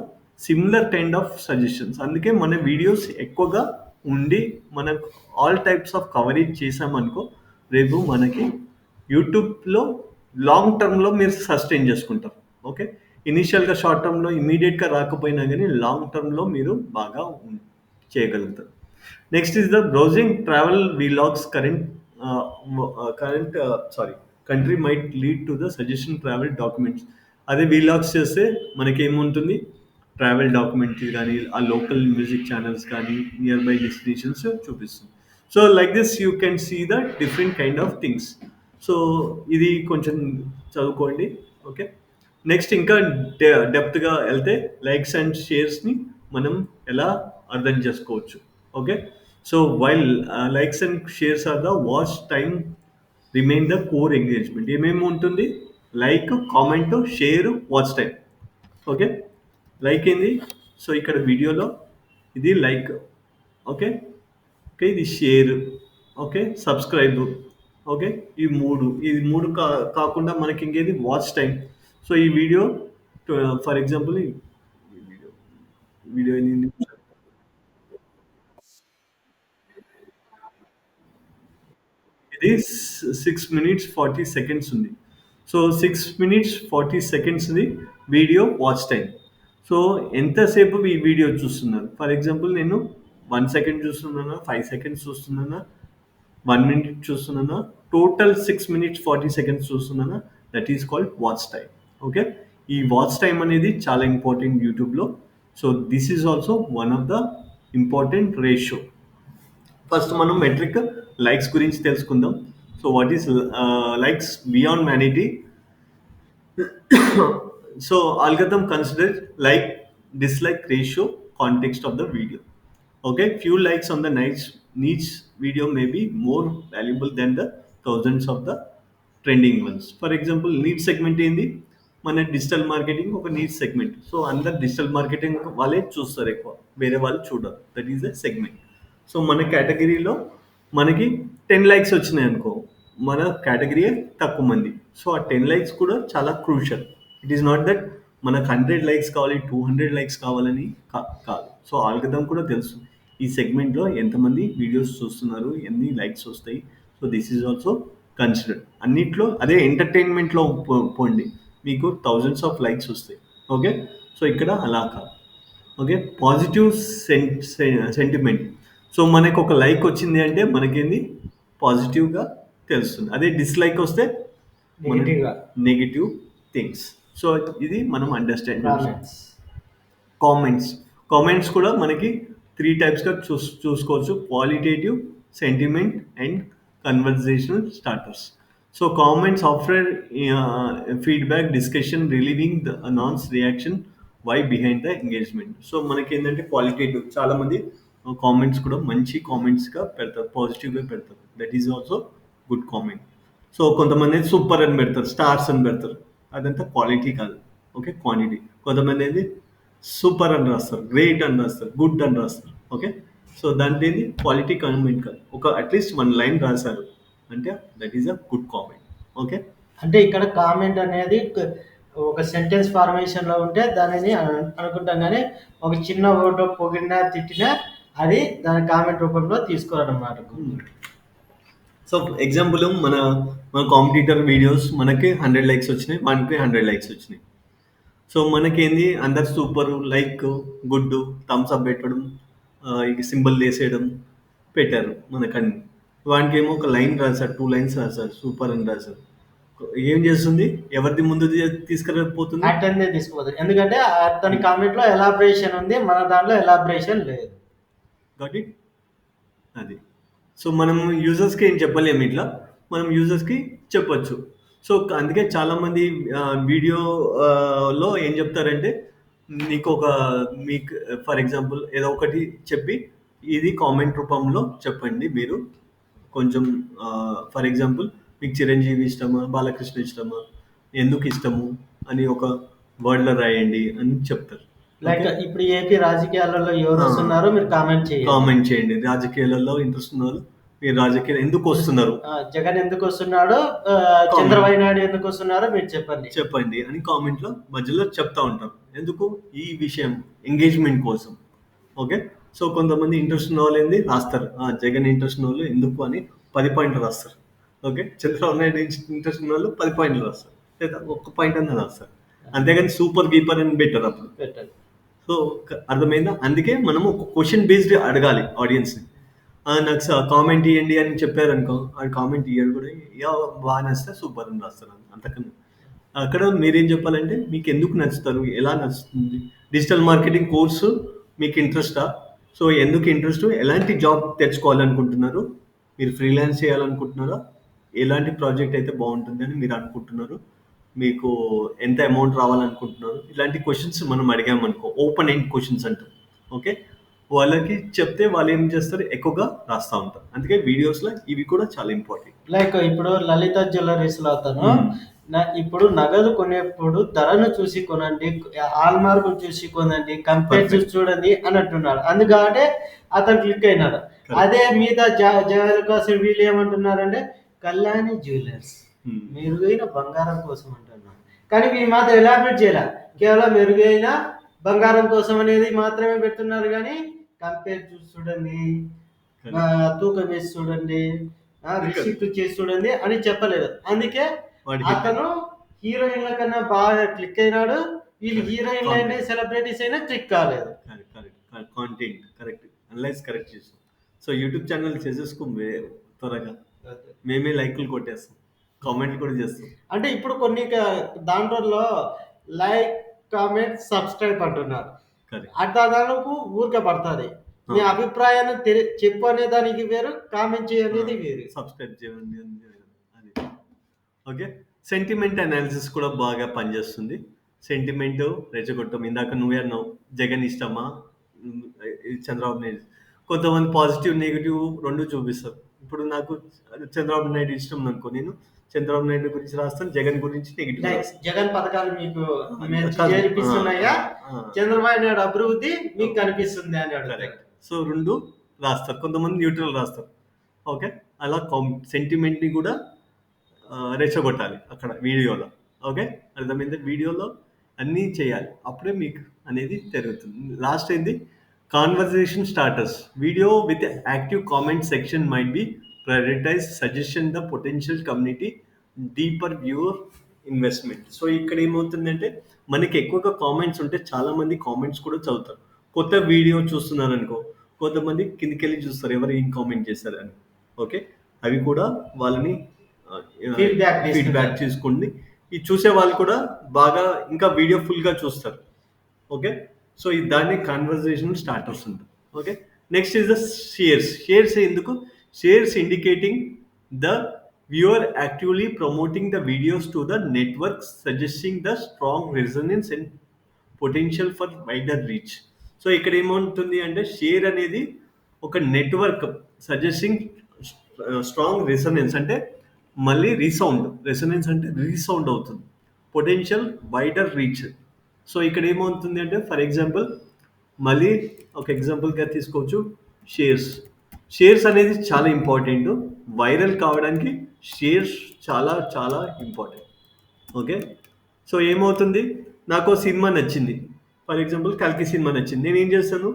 Speaker 1: సిమిలర్ కైండ్ ఆఫ్ సజెషన్స్. అందుకే మన వీడియోస్ ఎక్కువగా ఉండి మనం ఆల్ టైప్స్ ఆఫ్ కవరేజ్ చేసామనుకో, రేపు మనకి యూట్యూబ్లో లాంగ్ టర్మ్లో మీరు సస్టైన్ చేసుకుంటారు. ఓకే, ఇనీషియల్గా షార్ట్ టర్మ్లో ఇమీడియట్గా రాకపోయినా కానీ లాంగ్ టర్మ్లో మీరు బాగా చేయగలుగుతారు. Next is the browsing travel vlogs country might lead to the suggestion travel documents. అదే వీలాగ్స్ చేస్తే మనకేముంటుంది, ట్రావెల్ డాక్యుమెంటరీ కానీ ఆ లోకల్ మ్యూజిక్ ఛానల్స్ కానీ నియర్ బై డెస్టినేషన్స్ చూపిస్తుంది. So like this you can see the different kind of things. సో ఇది కొంచెం చదువుకోండి, ఓకే. నెక్స్ట్ ఇంకా డెప్త్గా వెళ్తే లైక్స్ అండ్ షేర్స్ని మనం ఎలా అర్థం చేసుకోవచ్చు, okay. So while likes and shares are the watch time remain the core engagement. ఏమేమి ఉంటుంది, like, comment, share, watch time, okay. Like ఏంది, సో ఇక్కడ వీడియోలో ఇది లైక్, ఓకే, ఓకే, ఇది షేర్, ఓకే, సబ్స్క్రైబ్, ఓకే. ఇది మూడు కాకుండా మనకి ఇంకేది వాచ్ టైం. సో ఈ వీడియో ఫర్ ఎగ్జాంపుల్ వీడియో ఇది 6 minutes 40 seconds ఉంది. సో 6 minutes 40 secondsది వీడియో వాచ్ టైం. సో ఎంతసేపు ఈ వీడియో చూస్తున్నారు, ఫర్ ఎగ్జాంపుల్ నేను 1 second చూస్తున్నానా, 5 seconds చూస్తున్నానా, 1 minute చూస్తున్నానా, టోటల్ 6 minutes 40 seconds చూస్తున్నానా, that is called watch time, okay. ఈ వాచ్ టైం అనేది చాలా ఇంపార్టెంట్ యూట్యూబ్లో. So this is also one of the important ratio. First మనం మెట్రిక్ లైక్స్ గురించి తెలుసుకుందాం. So what is likes beyond vanity. So algorithm consider like dislike ratio context of the video. Okay, few likes on the niche video may be more valuable than the thousands of the trending ones. For example, niche segment ఏంది, మన digital marketing ఒక నీచ్ segment. So అందరు digital marketing వాళ్ళే చూస్తారు ఎక్కువ, వేరే వాళ్ళు చూడరు, that is a segment. So మన కేటగిరీలో మనకి 10 likes వచ్చినాయి అనుకో, మన కేటగిరీ తక్కువ మంది. సో ఆ 10 likes కూడా చాలా crucial. It is not that మనకు 100 likes కావాలి, 200 likes కావాలని కాదు. సో ఆల్గరిథం కూడా తెలుసు ఈ సెగ్మెంట్లో ఎంతమంది వీడియోస్ చూస్తున్నారు, ఎన్ని లైక్స్ వస్తాయి. So this is also considered. అన్నిట్లో అదే ఎంటర్టైన్మెంట్లో పోండి, మీకు థౌజండ్స్ ఆఫ్ లైక్స్ వస్తాయి. ఓకే, సో ఇక్కడ అలా కాదు. Okay, positive sentiment. సో మనకు ఒక లైక్ వచ్చింది అంటే మనకేంది పాజిటివ్గా తెలుస్తుంది. అదే డిస్లైక్ వస్తే
Speaker 4: Negative గా.
Speaker 1: Negative things. సో ఇది మనం అండర్స్టాండ్.
Speaker 4: Comments.
Speaker 1: కామెంట్స్ కూడా మనకి 3 టైప్స్గా చూసుకోవచ్చు: qualitative, sentiment and conversational starters. So comments offer feedback, discussion, relieving the nuance reaction, why behind the engagement. So మనకి ఏంటంటే క్వాలిటేటివ్, చాలామంది కామెంట్స్ కూడా మంచి కామెంట్స్గా పెడతారు, పాజిటివ్గా పెడతారు. That is also good comment. So కొంతమంది సూపర్ అని పెడతారు, స్టార్స్ అని పెడతారు, అదంతా క్వాలిటీ కాదు. Okay, quantity. కొంతమంది అనేది సూపర్ అని రాస్తారు, గ్రేట్ అని రాస్తారు, గుడ్ అని రాస్తారు. ఓకే, సో దాంట్లో ఏంది క్వాలిటీ కామెంట్ కాదు. ఒక అట్లీస్ట్ 1 లైన్ రాశారు అంటే that is a good comment. Okay,
Speaker 4: అంటే ఇక్కడ కామెంట్ అనేది ఒక సెంటెన్స్ ఫార్మేషన్ లో ఉంటే దానిని అనుకుంటాం, కానీ ఒక చిన్న ఓటో పొగిడినా తిట్టినా అది దాని కామెంట్ రూపంలో తీసుకోవాలన్నమాట.
Speaker 1: సో ఎగ్జాంపుల్ మన కాంపిటీటర్ వీడియోస్ మనకి 100 లైక్స్ వచ్చినాయి, మనకి 100 లైక్స్ వచ్చినాయి. సో మనకేంది అందరు super, like, good, thumbs up పెట్టడం, ఇక సింబల్ వేసేయడం పెట్టారు మనకన్నీ. వానికి ఏమో ఒక లైన్ రాశారు, 2 లైన్స్ రాశారు, సూపర్ అని రాశారు. ఏం చేస్తుంది, ఎవరిది ముందు తీసుకురాకపోతుంది,
Speaker 4: అటెండే తీసుకోవద్దు, ఎందుకంటే అతని కామెంట్ లో ఎలాబరేషన్ ఉంది, మన దాంట్లో ఎలాబరేషన్ లేదు.
Speaker 1: Got it. అది. సో మనం యూజర్స్కి ఏం చెప్పలేము, ఇట్లా మనం యూజర్స్కి చెప్పొచ్చు. సో అందుకే చాలామంది వీడియోలో ఏం చెప్తారంటే, మీకు ఫర్ ఎగ్జాంపుల్ ఏదో ఒకటి చెప్పి ఇది కామెంట్ రూపంలో చెప్పండి. మీరు కొంచెం ఫర్ ఎగ్జాంపుల్ మీకు చిరంజీవి ఇష్టమా, బాలకృష్ణ ఇష్టమా, ఎందుకు ఇష్టము అని ఒక వర్డ్లో రాయండి అని చెప్తారు.
Speaker 4: లైక్ ఇప్పుడు ఏపీ రాజకీయాలలో ఎవరు వస్తున్నారో మీరు కామెంట్
Speaker 1: చేయండి. రాజకీయాలలో ఇంట్రెస్ట్ ఉన్నారు, మీరు రాజకీయాలు ఎందుకు వస్తున్నారు,
Speaker 4: జగన్ ఎందుకు వస్తున్నాడో, చంద్రబాబు నాయుడు ఎందుకు వస్తున్నారో మీరు చెప్పండి
Speaker 1: అని కామెంట్లో మధ్యలో చెప్తా ఉంటారు. ఎందుకు, ఈ విషయం ఎంగేజ్మెంట్ కోసం. ఓకే, సో కొంతమంది ఇంట్రెస్ట్ ఉన్న వాళ్ళు ఏంది రాస్తారు, జగన్ ఇంట్రెస్ట్ ఉన్న వాళ్ళు ఎందుకు అని 10 పాయింట్లు రాస్తారు. ఓకే, చంద్రబాబు నాయుడు ఇంట్రెస్ట్ ఉన్న వాళ్ళు 10 పాయింట్లు రాస్తారు, లేదా 1 పాయింట్ అన్న రాస్తారు. అంతేగాని సూపర్ కీపర్ అని పెట్టారు అప్పుడు. సో అర్థమైందా? అందుకే మనము ఒక క్వశ్చన్ బేస్డ్ అడగాలి ఆడియన్స్ని. నాకు కామెంట్ ఇవ్వండి అని చెప్పారనుకో, ఆ కామెంట్ ఇవ్వడు కూడా, బాగా నచ్చితే సూపర్ అని రాస్తారు. అంతకన్నా అక్కడ మీరేం చెప్పాలంటే మీకు ఎందుకు నచ్చుతారు, ఎలా నచ్చుతుంది, డిజిటల్ మార్కెటింగ్ కోర్సు మీకు ఇంట్రెస్టా, సో ఎందుకు ఇంట్రెస్ట్, ఎలాంటి జాబ్ తెచ్చుకోవాలనుకుంటున్నారు, మీరు ఫ్రీలాన్స్ చేయాలనుకుంటున్నారా, ఎలాంటి ప్రాజెక్ట్ అయితే బాగుంటుంది అని మీరు అనుకుంటున్నారు, మీకు ఎంత అమౌంట్ రావాలనుకుంటున్నారు, ఇలాంటి క్వశ్చన్స్ మనం అడిగామనుకో, ఓపెన్ ఎండ్ క్వశ్చన్స్ అంటారు. ఓకే, వాళ్ళకి చెప్తే వాళ్ళు ఏం చేస్తారు, ఎక్కువగా రాస్తూ ఉంటారు. అందుకే వీడియోస్లో ఇవి కూడా చాలా ఇంపార్టెంట్.
Speaker 4: లైక్ ఇప్పుడు లలిత జ్యువెలరీస్లో అతను ఇప్పుడు నగదు కొనేప్పుడు ధరను చూసి కొనండి, హాల్మార్క్ చూసి కొనండి, కంపేర్ చూసి చూడండి అని అంటున్నాడు. అందుకంటే అతను క్లిక్ అయినాడు. అదే మీద జవహర్ వీళ్ళు ఏమంటున్నారంటే కళ్యాణి జ్యువెలర్స్ మెరుగైన బంగారం కోసం అంటున్నాడు. కానీ ఈ మాత్రం ఎలాబరేట్ చేయాలి, కేవలం మెరుగైన బంగారం కోసం అనేది మాత్రమే పెడుతున్నారు, కానీ కంపేర్ చూసి చూడండి, తూకం వేసి చూడండి, రిసిప్ట్ చేసి చూడండి అని చెప్పలేదు. అందుకే అతను హీరోయిన్ల కన్నా బాగా క్లిక్ అయినాడు. వీళ్ళు హీరోయిన్లు అంటే సెలబ్రిటీస్ అయినా క్లిక్ కాలేదు.
Speaker 1: కాంటెంట్ కరెక్ట్, అనలైజ్ కరెక్ట్ చేస్తాం. సో యూట్యూబ్ ఛానల్ చేసేసుకో త్వరగా, మేమే లైక్లు కొట్టేస్తాం, కామెంట్లు కూడా చేస్తాం.
Speaker 4: అంటే ఇప్పుడు కొన్ని దాంట్లో లైక్, కామెంట్, సబ్స్క్రైబ్ అంటున్నారు. దానికి ఊరికే పడుతుంది. మీ అభిప్రాయాన్ని చెప్పు అనే దానికి వేరు, కామెంట్ చేయనేది వేరు,
Speaker 1: సబ్స్క్రైబ్ చేయండి అది. ఓకే, సెంటిమెంట్ అనాలిసిస్ కూడా బాగా పనిచేస్తుంది. సెంటిమెంట్ రెచ్చగొట్టం. ఇందాక నువ్వే అన్నావు, జగన్ ఇష్టమా, చంద్రబాబు నాయుడు. కొంతమంది పాజిటివ్, నెగిటివ్ రెండు చూపిస్తారు. ఇప్పుడు నాకు చంద్రబాబు నాయుడు ఇష్టం అనుకో, నేను చంద్రబాబు నాయుడు గురించి రాస్తాను, జగన్ గురించి నెగిటివ్.
Speaker 4: జగన్ పథకాలు మీకు చేర్పిస్తున్నాయా, చంద్రబాబు నాయుడు అభివృద్ధి మీకు కనిపిస్తుంది అని అడుగుతారు.
Speaker 1: సో రెండు రాస్తారు. కొంతమంది న్యూట్రల్ రాస్తారు. ఓకే, అలా సెంటిమెంట్ని కూడా రెచ్చగొట్టాలి అక్కడ వీడియోలో. ఓకే, అర్థమైంది? వీడియోలో అన్నీ చేయాలి, అప్పుడే మీకు అనేది జరుగుతుంది. లాస్ట్ ఏంది, Conversation starters. Video with active comment section might be prioritized. Suggestion the potential community deeper viewer investment. So ఇక్కడ ఏమవుతుందంటే మనకి ఎక్కువగా కామెంట్స్ ఉంటే చాలా మంది కామెంట్స్ కూడా చదువుతారు. కొత్త వీడియో చూస్తున్నారు అనుకో, కొంతమంది కిందికెళ్ళి చూస్తారు ఎవరు ఏం కామెంట్ చేశారని. ఓకే, అవి కూడా వాళ్ళని
Speaker 4: Feedback
Speaker 1: ఫీడ్బ్యాక్ తీసుకోండి. ఈ చూసే వాళ్ళు కూడా బాగా ఇంకా వీడియో ఫుల్గా చూస్తారు. ఓకే, సో దాన్ని కన్వర్జేషన్ స్టార్టర్స్ ఉంటుంది. Okay, next is the shares. Shares ఎందుకు? Shares indicating the viewer actively promoting the videos to the network, suggesting the strong resonance and potential for wider reach. So ఇక్కడ ఏమవుతుంది అంటే share అనేది ఒక network suggesting strong resonance అంటే మళ్ళీ resound. Resonance అంటే resound అవుతుంది. Potential wider reach. సో ఇక్కడ ఏమవుతుంది అంటే ఫర్ ఎగ్జాంపుల్ మళ్ళీ ఒక ఎగ్జాంపుల్గా తీసుకోవచ్చు షేర్స్. షేర్స్ అనేది చాలా ఇంపార్టెంట్. వైరల్ కావడానికి షేర్స్ చాలా చాలా ఇంపార్టెంట్. ఓకే, సో ఏమవుతుంది, నాకు సినిమా నచ్చింది, ఫర్ ఎగ్జాంపుల్ కల్కి సినిమా నచ్చింది, నేను ఏం చేస్తాను,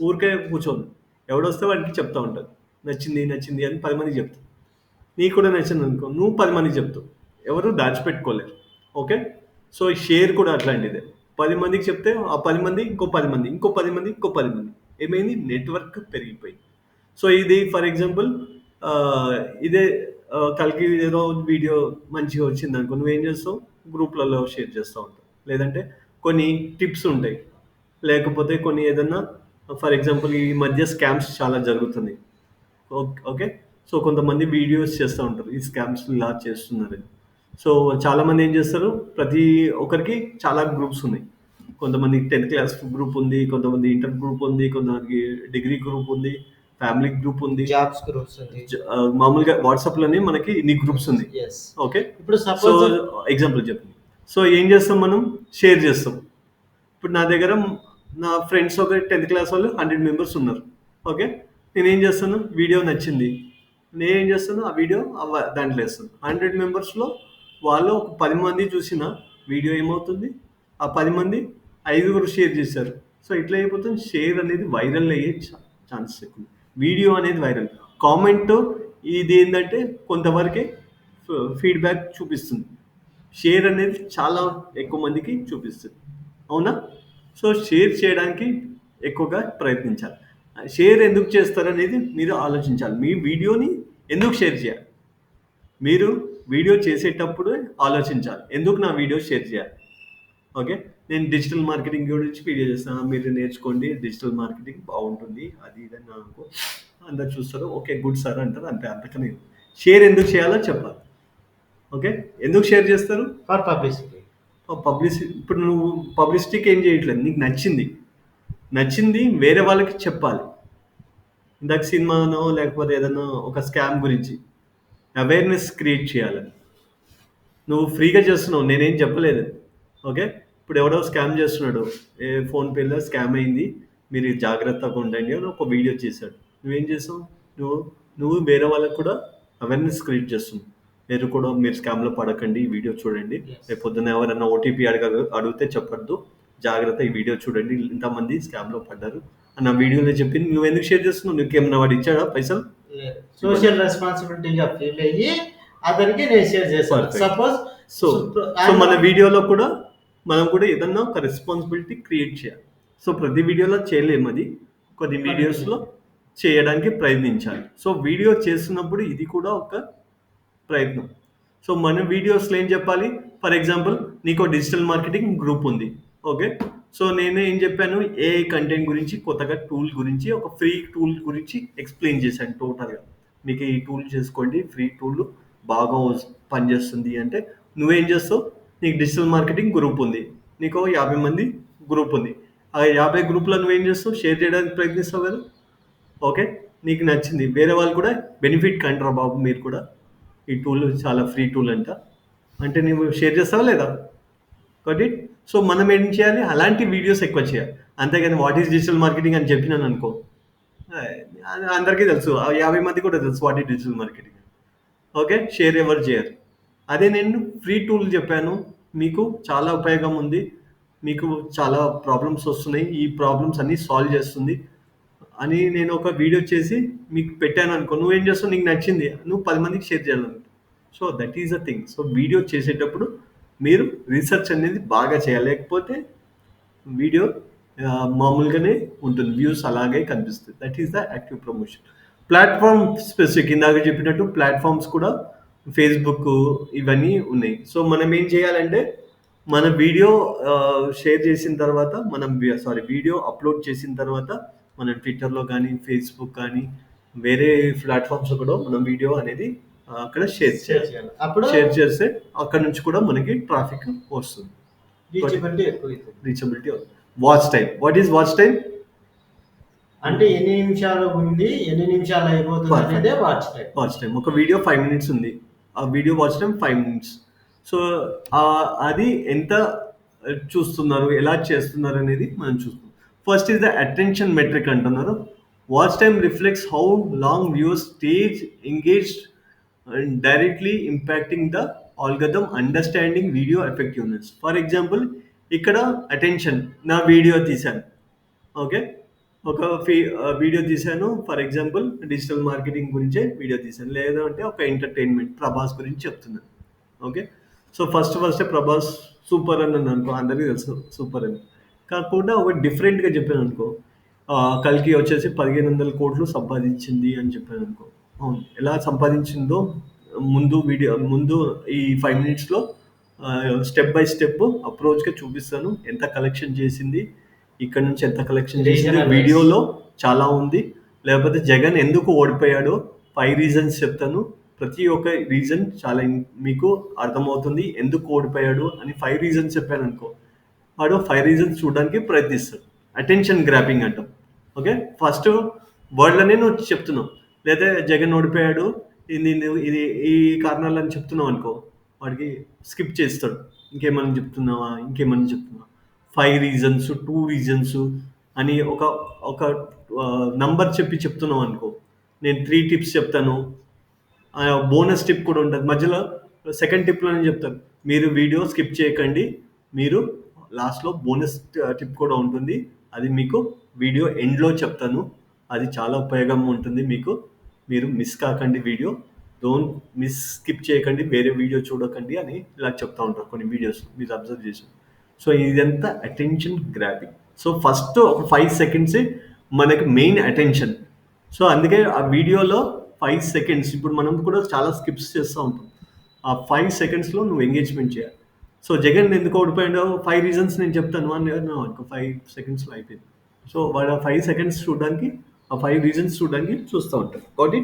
Speaker 1: ఊరికే కూర్చోను, ఎవడొస్తే వాడికి చెప్తా ఉంటాను నచ్చింది నచ్చింది అని 10 మందికి చెప్తాను. నీకు కూడా నచ్చింది అనుకో, నువ్వు 10 మందికి చెప్తావు, ఎవరు దాచిపెట్టుకోలేరు. ఓకే, సో షేర్ కూడా అట్లాంటిదే. 10 మందికి చెప్తే ఆ 10 మంది ఇంకో 10 మంది ఇంకో 10 మంది ఇంకో 10 మంది ఏమైంది, నెట్వర్క్ పెరిగిపోయింది. సో ఇది ఫర్ ఎగ్జాంపుల్ ఇదే కల్కి ఏదో వీడియో మంచిగా వచ్చింది అనుకో, నువ్వేం చేస్తావు, గ్రూప్లలో షేర్ చేస్తూ ఉంటావు. లేదంటే కొన్ని టిప్స్ ఉంటాయి, లేకపోతే కొన్ని ఏదన్నా ఫర్ ఎగ్జాంపుల్ ఈ మధ్య స్కామ్స్ చాలా జరుగుతున్నాయి. ఓకే, సో కొంతమంది వీడియోస్ చేస్తూ ఉంటారు ఈ స్కామ్స్ ఇలా చేస్తున్నారని. సో చాలామంది ఏం చేస్తారు, ప్రతి ఒక్కరికి చాలా గ్రూప్స్ ఉన్నాయి. కొంతమంది 10th క్లాస్ గ్రూప్ ఉంది, కొంతమంది ఇంటర్ గ్రూప్ ఉంది, కొంతమందికి డిగ్రీ గ్రూప్ ఉంది, ఫ్యామిలీ గ్రూప్ ఉంది,
Speaker 4: జాబ్స్ గ్రూప్స్ ఉంది.
Speaker 1: మామూలుగా వాట్సాప్లోనే మనకి ఇన్ని గ్రూప్స్ ఉంది. ఓకే,
Speaker 4: ఇప్పుడు
Speaker 1: సో
Speaker 4: సపోజ్
Speaker 1: ఎగ్జాంపుల్ చెప్పింది. సో ఏం చేస్తాం, మనం షేర్ చేస్తాం. ఇప్పుడు నా దగ్గర నా ఫ్రెండ్స్ ఒక 10th క్లాస్ వాళ్ళు 100 మెంబర్స్ ఉన్నారు. ఓకే, నేనేం చేస్తాను, వీడియో నచ్చింది, నేనేం చేస్తాను, ఆ వీడియో దాంట్లో వేస్తాను. 100 మెంబర్స్లో వాళ్ళు ఒక 10 మంది చూసిన వీడియో ఏమవుతుంది, ఆ 10 మంది 5 షేర్ చేశారు. సో ఇట్లా అయిపోతుంది, షేర్ అనేది వైరల్ అయ్యే ఛాన్సెస్ ఎక్కువ. వీడియో అనేది వైరల్, కామెంట్ ఇది ఏంటంటే కొంతవరకే ఫీడ్బ్యాక్ చూపిస్తుంది. షేర్ అనేది చాలా ఎక్కువ మందికి చూపిస్తుంది. అవునా? సో షేర్ చేయడానికి ఎక్కువగా ప్రయత్నించాలి. షేర్ ఎందుకు చేస్తారనేది మీరు ఆలోచించాలి. మీ వీడియోని ఎందుకు షేర్ చేయాలి, మీరు వీడియో చేసేటప్పుడు ఆలోచించాలి, ఎందుకు నా వీడియో షేర్ చేయాలి. ఓకే, నేను డిజిటల్ మార్కెటింగ్ గురించి వీడియో చేస్తాను, మీరు నేర్చుకోండి, డిజిటల్ మార్కెటింగ్ బాగుంటుంది, అది ఇదని అనుకో, అందరు చూస్తారు, ఓకే గుడ్ సార్ అంటారు, అంతే. అంతకనే షేర్ ఎందుకు చేయాలో చెప్పాలి. ఓకే, ఎందుకు షేర్ చేస్తారు,
Speaker 4: ఫర్ పబ్లిసిటీ.
Speaker 1: పబ్లిసిటీ. ఇప్పుడు నువ్వు పబ్లిసిటీకి ఏం చేయట్లేదు, నీకు నచ్చింది వేరే వాళ్ళకి చెప్పాలి. ఇందాక సినిమానో లేకపోతే ఏదైనా ఒక స్కామ్ గురించి అవేర్నెస్ క్రియేట్ చేయాలని నువ్వు ఫ్రీగా చేస్తున్నావు, నేనేం చెప్పలేదు. ఓకే, ఇప్పుడు ఎవడో స్కామ్ చేస్తున్నాడు, ఫోన్పేలో స్కామ్ అయింది, మీరు జాగ్రత్తగా ఉండండి అని ఒక వీడియో చేశాడు. నువ్వేం చేస్తావు, నువ్వు వేరే వాళ్ళకి కూడా అవేర్నెస్ క్రియేట్ చేస్తున్నావు. మీరు స్కామ్లో పడకండి, ఈ వీడియో చూడండి, రేపు పొద్దున్న ఎవరైనా ఓటీపీ అడిగితే చెప్పద్దు, జాగ్రత్త, ఈ వీడియో చూడండి, ఇంతమంది స్కామ్లో పడ్డారు అన్న వీడియోలో చెప్పి నువ్వు ఎందుకు షేర్ చేస్తున్నావు, నీకేమన్నా వాడు ఇచ్చాడా పైసలు?
Speaker 4: సోషల్ రెస్పాన్సిబిలిటీగా ఫీల్ అయ్యి అతనికి నేను షేర్ చేస్తాను. సపోజ్
Speaker 1: సో మన వీడియోలో కూడా మనం కూడా ఏదన్నా ఒక రెస్పాన్సిబిలిటీ క్రియేట్ చేయాలి. సో ప్రతి వీడియోలో చేయలేము, అది కొన్ని వీడియోస్లో చేయడానికి ప్రయత్నించాలి. సో వీడియో చేస్తున్నప్పుడు ఇది కూడా ఒక ప్రయత్నం. సో మన వీడియోస్లో ఏం చెప్పాలి, ఫర్ ఎగ్జాంపుల్ నీకు డిజిటల్ మార్కెటింగ్ గ్రూప్ ఉంది. ఓకే, సో నేను ఏం చెప్పాను, ఏఐ కంటెంట్ గురించి, కొత్తగా టూల్ గురించి, ఒక ఫ్రీ టూల్ గురించి ఎక్స్ప్లెయిన్ చేశాను టోటల్గా. మీకు ఈ టూల్ చేసుకోండి, ఫ్రీ టూల్ బాగా పనిచేస్తుంది అంటే నువ్వేం చేస్తావు, నీకు డిజిటల్ మార్కెటింగ్ గ్రూప్ ఉంది, నీకు 50 మంది గ్రూప్ ఉంది, ఆ 50 గ్రూప్లో నువ్వేం చేస్తావు, షేర్ చేయడానికి ప్రయత్నిస్తావు కదా. ఓకే, నీకు నచ్చింది, వేరే వాళ్ళు కూడా బెనిఫిట్ కంటారా బాబు, మీరు కూడా ఈ టూల్ చాలా ఫ్రీ టూల్ అంటే నువ్వు షేర్ చేస్తావా లేదా? కాబట్టి సో మనం ఏం చేయాలి, అలాంటి వీడియోస్ ఎక్కువ చేయాలి. అంతేగాని వాట్ ఈస్ డిజిటల్ మార్కెటింగ్ అని చెప్పినాను అనుకో, అందరికీ తెలుసు, 50 మంది కూడా తెలుసు what is digital marketing. Okay, share ఎవరు చేయరు. అదే నేను ఫ్రీ టూల్ చెప్పాను, మీకు చాలా ఉపయోగం ఉంది, మీకు చాలా ప్రాబ్లమ్స్ వస్తున్నాయి. ఈ ప్రాబ్లమ్స్ అన్నీ సాల్వ్ చేస్తుంది అని నేను ఒక వీడియో చేసి మీకు పెట్టాను అనుకో. నువ్వేం చేస్తావు? నీకు నచ్చింది. నువ్వు 10 మందికి షేర్ చేయాలనుకుంటావు. So that is the thing. So video చేసేటప్పుడు మీరు రీసెర్చ్ అనేది బాగా చేయాలి. లేకపోతే వీడియో మామూలుగానే ఉంటుంది. వ్యూస్ అలాగే కనిపిస్తుంది. That is the active promotion. Platform specific ఇందాక చెప్పినట్టు ప్లాట్ఫామ్స్ కూడా ఫేస్బుక్ ఇవన్నీ ఉన్నాయి. సో మనం ఏం చేయాలంటే మన వీడియో షేర్ చేసిన తర్వాత వీడియో అప్లోడ్ చేసిన తర్వాత మనం ట్విట్టర్లో కానీ ఫేస్బుక్ కానీ వేరే ప్లాట్ఫామ్స్ కూడా మనం వీడియో అనేది అక్కడ షేర్ చేయాలి.
Speaker 4: అప్పుడు
Speaker 1: షేర్ చేస్తే అక్కడ నుంచి కూడా మనకి ట్రాఫిక్ వస్తుంది.
Speaker 4: రీచబిలిటీ ఎక్కువ అవుతుంది.
Speaker 1: Reachability. Watch time. What is watch time?
Speaker 4: అంటే ఎన్ని నిమిషాలు ఉంది, ఎన్ని నిమిషాలు అయిపోతుంది అనేదే వాచ్ టైం.
Speaker 1: Watch time. ఒక వీడియో 5 మినిట్స్ ఉంది. ఆ video watch time 5 minutes. So అది ఎంత చూస్తున్నారు, ఎలా చేస్తున్నారు అనేది మనం చూస్తాం. First is the attention metric అంటున్నారు. Watch time reflects how long viewers stage engaged and directly impacting the algorithm understanding video effectiveness. For example ఇక్కడ అటెన్షన్, నా వీడియో తీశాను. ఓకే, ఒక వీడియో తీశాను. ఫర్ ఎగ్జాంపుల్ డిజిటల్ మార్కెటింగ్ గురించే video తీశాను. లేదంటే ఒక ఎంటర్టైన్మెంట్ ప్రభాస్ గురించి చెప్తున్నాను. Okay, so first Prabhas super అని అనుకో, అందరికీ తెలుసు సూపర్ అని. కాకుండా ఒక డిఫరెంట్గా చెప్పాను అనుకో, కల్కి వచ్చేసి 1500 కోట్లు సంపాదించింది అని చెప్పాను అనుకో. అవును, ఎలా సంపాదించిందో ముందు ఈ 5 మినిట్స్లో స్టెప్ బై స్టెప్ అప్రోచ్గా చూపిస్తాను. ఎంత కలెక్షన్ చేసింది, ఇక్కడ నుంచి ఎంత కలెక్షన్ చేసింది, వీడియోలో చాలా ఉంది. లేకపోతే జగన్ ఎందుకు ఓడిపోయాడో 5 రీజన్స్ చెప్తాను. ప్రతి ఒక్క రీజన్ చాలా మీకు అర్థమవుతుంది. ఎందుకు ఓడిపోయాడు అని 5 రీజన్స్ చెప్పాను అనుకో, వాడు 5 రీజన్స్ చూడడానికి ప్రయత్నిస్తాడు. అటెన్షన్ గ్రాపింగ్ అంటాం. ఓకే, ఫస్ట్ వర్డ్లోనే నువ్వు చెప్తున్నావు, లేదా జగన్ ఓడిపోయాడు ఇది ఈ కారణాలని చెప్తున్నావు అనుకో, వాడికి స్కిప్ చేస్తాడు. ఇంకేమని చెప్తున్నావా, 5 రీజన్స్, 2 రీజన్స్ అని ఒక ఒక నంబర్ చెప్తున్నావు అనుకో. నేను 3 టిప్స్ చెప్తాను, బోనస్ టిప్ కూడా ఉంటుంది మధ్యలో. సెకండ్ టిప్లోనే చెప్తాను, మీరు వీడియో స్కిప్ చేయకండి, మీరు లాస్ట్లో బోనస్ టిప్ కూడా ఉంటుంది, అది మీకు వీడియో ఎండ్లో చెప్తాను, అది చాలా ఉపయోగంగా ఉంటుంది మీకు. మీరు మిస్ కాకండి, వీడియో స్కిప్ చేయకండి, వేరే వీడియో చూడకండి అని ఇలా చెప్తా ఉంటారు కొన్ని వీడియోస్, మీరు అబ్జర్వ్ చేసి. సో ఇదంతా అటెన్షన్ గ్రాబింగ్. సో ఫస్ట్ ఒక 5 సెకండ్సే మనకి మెయిన్ అటెన్షన్. సో అందుకే ఆ వీడియోలో 5 సెకండ్స్, ఇప్పుడు మనం కూడా చాలా స్కిప్స్ చేస్తూ ఉంటాం. ఆ 5 సెకండ్స్లో నువ్వు ఎంగేజ్మెంట్ చేయాలి. సో జగన్ ఎందుకు ఓడిపోయాడో 5 రీజన్స్ నేను చెప్తాను అని అనుకో, 5 సెకండ్స్లో అయిపోయింది. సో వాడు ఆ 5 సెకండ్స్ చూడడానికి, ఆ 5 రీజన్స్ చూడడానికి చూస్తూ ఉంటారు. కాబట్టి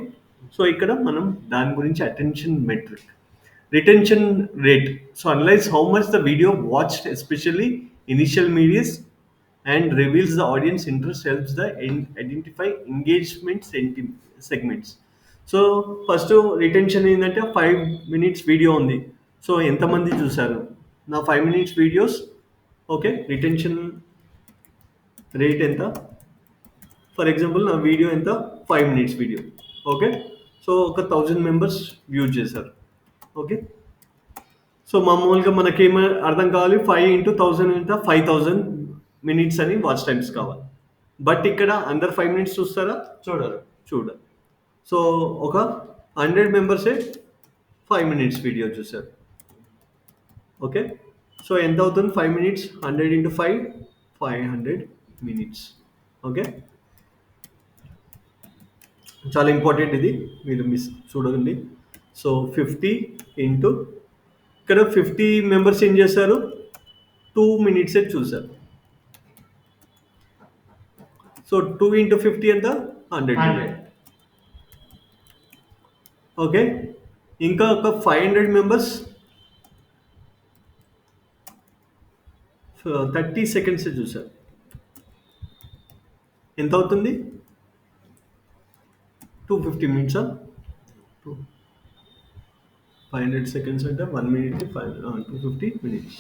Speaker 1: సో ఇక్కడ మనం దాని గురించి attention metric. Retention rate. So analyse how much the video watched, especially initial medias, and reveals the audience interest, helps the identify engagement segments. So first retention ఏంటంటే 5 మినిట్స్ వీడియో ఉంది, సో ఎంతమంది చూసారు నా 5 minutes videos. Okay, retention rate ఎంత? For example నా video ఎంత, 5 minutes video. Okay, so ఒక 1000 members view చేశారు. ఓకే, సో మామూలుగా మనకేమో అర్థం కావాలి, 5 into 1000 ఎంత, 5000 మినిట్స్ అని వాచ్ టైమ్స్ కావాలి. బట్ ఇక్కడ అందరు 5 మినిట్స్ చూస్తారా? చూడరు. సో ఒక 100 మెంబర్సే 5 మినిట్స్ వీడియో చూసారు. ఓకే, సో ఎంత అవుతుంది? 5 మినిట్స్, 100 into 5, 500 మినిట్స్. ఓకే, చాలా ఇంపార్టెంట్ ఇది, మీరు చూడండి. సో 50 into ఇక్కడ 50 మెంబర్స్ ఏం చేశారు, 2 మినిట్సే చూసారు. సో 2 into 50 ఎంత, 100. ఓకే, ఇంకా ఒక 500 మెంబర్స్ 30 సెకండ్స్ చూసారు. ఎంత అవుతుంది? 250 మినిట్సా? 500 సెకండ్స్ అంటే 1 మినిట్ 250 మినిట్స్.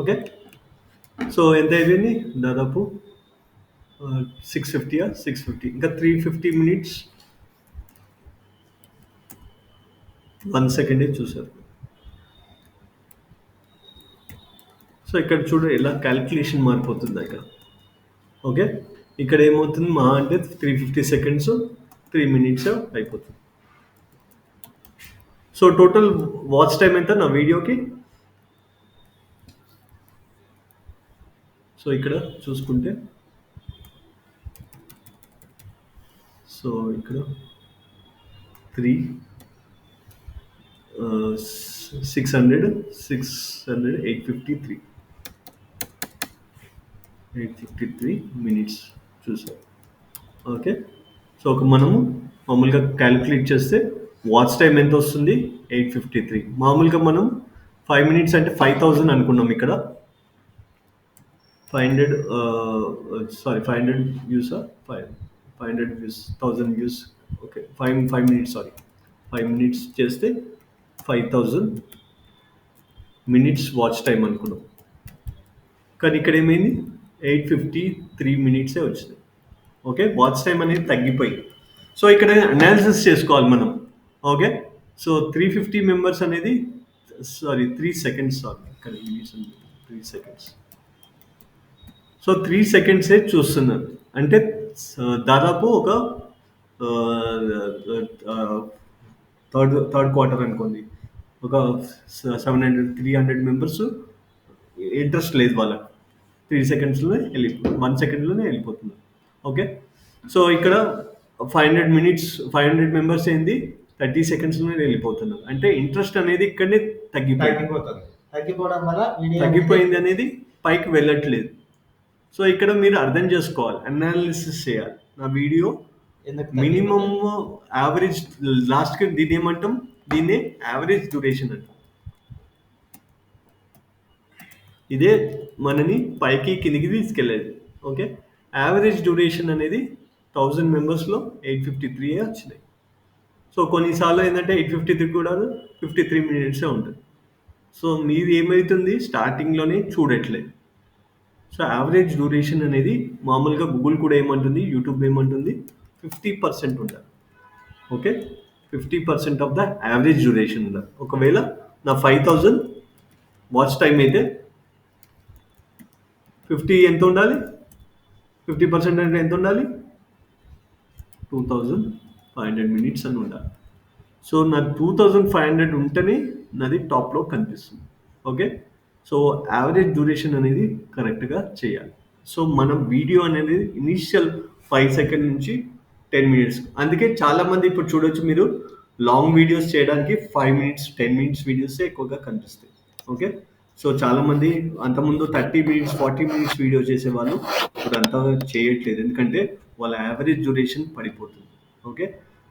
Speaker 1: ఓకే, సో ఎంత అయిపోయింది? దాదాపు 650. ఇంకా 350 మినిట్స్ 1 సెకండే చూసారు. సో ఇక్కడ చూడు ఎలా క్యాలిక్యులేషన్ మారిపోతుంది ఇక్కడ. ఓకే, ఇక్కడ ఏమవుతుంది మా అంటే 350 సెకండ్స్ 3 మినిట్స్ అయిపోతుంది. సో టోటల్ వాచ్ టైం ఎంత నా వీడియోకి? సో ఇక్కడ చూసుకుంటే సో ఇక్కడ 3 600 853 మినిట్స్ చూసాం. ఓకే, సో ఒక మనము మామూలుగా క్యాలిక్యులేట్ చేస్తే వాచ్ టైం ఎంత వస్తుంది? 853. మామూలుగా మనం 5 మినిట్స్ అంటే 5000 అనుకున్నాం ఇక్కడ. 500 500 views 500 views 1000 views. Okay, 5 minutes 5 minutes చేస్తే 5000 మినిట్స్ వాచ్ టైం అనుకున్నాం. కానీ ఇక్కడ ఏమైంది? 853 మినిట్సే వచ్చింది. ఓకే, వాచ్ టైం అనేది తగ్గిపోయింది. సో ఇక్కడ అనాలిసిస్ చేసుకోవాలి మనం. ఓకే, సో 350 మెంబర్స్ అనేది 3 సెకండ్స్ ఇక్కడ మినిట్స్ 3 సెకండ్స్. సో 3 సెకండ్సే చూస్తున్నారు అంటే దాదాపు ఒక థర్డ్ క్వార్టర్ అనుకోండి, ఒక 300 మెంబర్స్ ఇంట్రెస్ట్ లేదు వాళ్ళకి. 3 సెకండ్స్లోనే 1 సెకండ్లోనే వెళ్ళిపోతుంది. ఓకే, సో ఇక్కడ 500 మెంబర్స్ ఏంది 30 సెకండ్స్లోనే వెళ్ళిపోతున్నారు. అంటే ఇంట్రెస్ట్ అనేది ఇక్కడనే
Speaker 4: తగ్గిపోవడం వల్ల
Speaker 1: తగ్గిపోయింది అనేది పైకి వెళ్ళట్లేదు. సో ఇక్కడ మీరు అర్థం చేసుకోవాలి, అనాలిసిస్ చేయాలి. నా వీడియో మినిమమ్ యావరేజ్ లాస్ట్కి దీన్ని ఏమంటాం? దీన్నే యావరేజ్ డ్యూరేషన్ అంటాం. ఇదే మనని పైకి కిందికి తీసుకెళ్ళేది. ఓకే, యావరేజ్ డ్యూరేషన్ అనేది 1000 మెంబర్స్లో 853 వచ్చినాయి. సో కొన్నిసార్లు ఏంటంటే 853 కూడా 53 మినిట్సే ఉంటుంది. సో మీది ఏమవుతుంది? స్టార్టింగ్లోనే చూడట్లేదు. సో యావరేజ్ డ్యూరేషన్ అనేది మామూలుగా గూగుల్ కూడా ఏమంటుంది, యూట్యూబ్ ఏమంటుంది, 50% ఉండాలి. Okay, 50% of the average duration ఉండాలి. ఒకవేళ నా 5000 వాచ్ టైం అయితే 50 ఎంత ఉండాలి? 50% అంటే ఎంత ఉండాలి? 2500 మినిట్స్ అని ఉండాలి. సో నా 2500 ఉంటేనే నాది టాప్లో కనిపిస్తుంది. ఓకే, సో యావరేజ్ డ్యూరేషన్ అనేది కరెక్ట్గా చేయాలి. సో మనం వీడియో అనేది ఇనీషియల్ 5 సెకండ్ నుంచి 10 మినిట్స్. అందుకే చాలామంది ఇప్పుడు చూడొచ్చు మీరు లాంగ్ వీడియోస్ చేయడానికి 5 మినిట్స్ 10 మినిట్స్ వీడియోసే ఎక్కువగా కనిపిస్తాయి. ఓకే, సో చాలామంది అంతకుముందు 30 మినిట్స్ 40 మినిట్స్ వీడియో చేసేవాళ్ళు ఇప్పుడు అంతా చేయట్లేదు. ఎందుకంటే వాళ్ళ యావరేజ్ డ్యూరేషన్ పడిపోతుంది. ఓకే,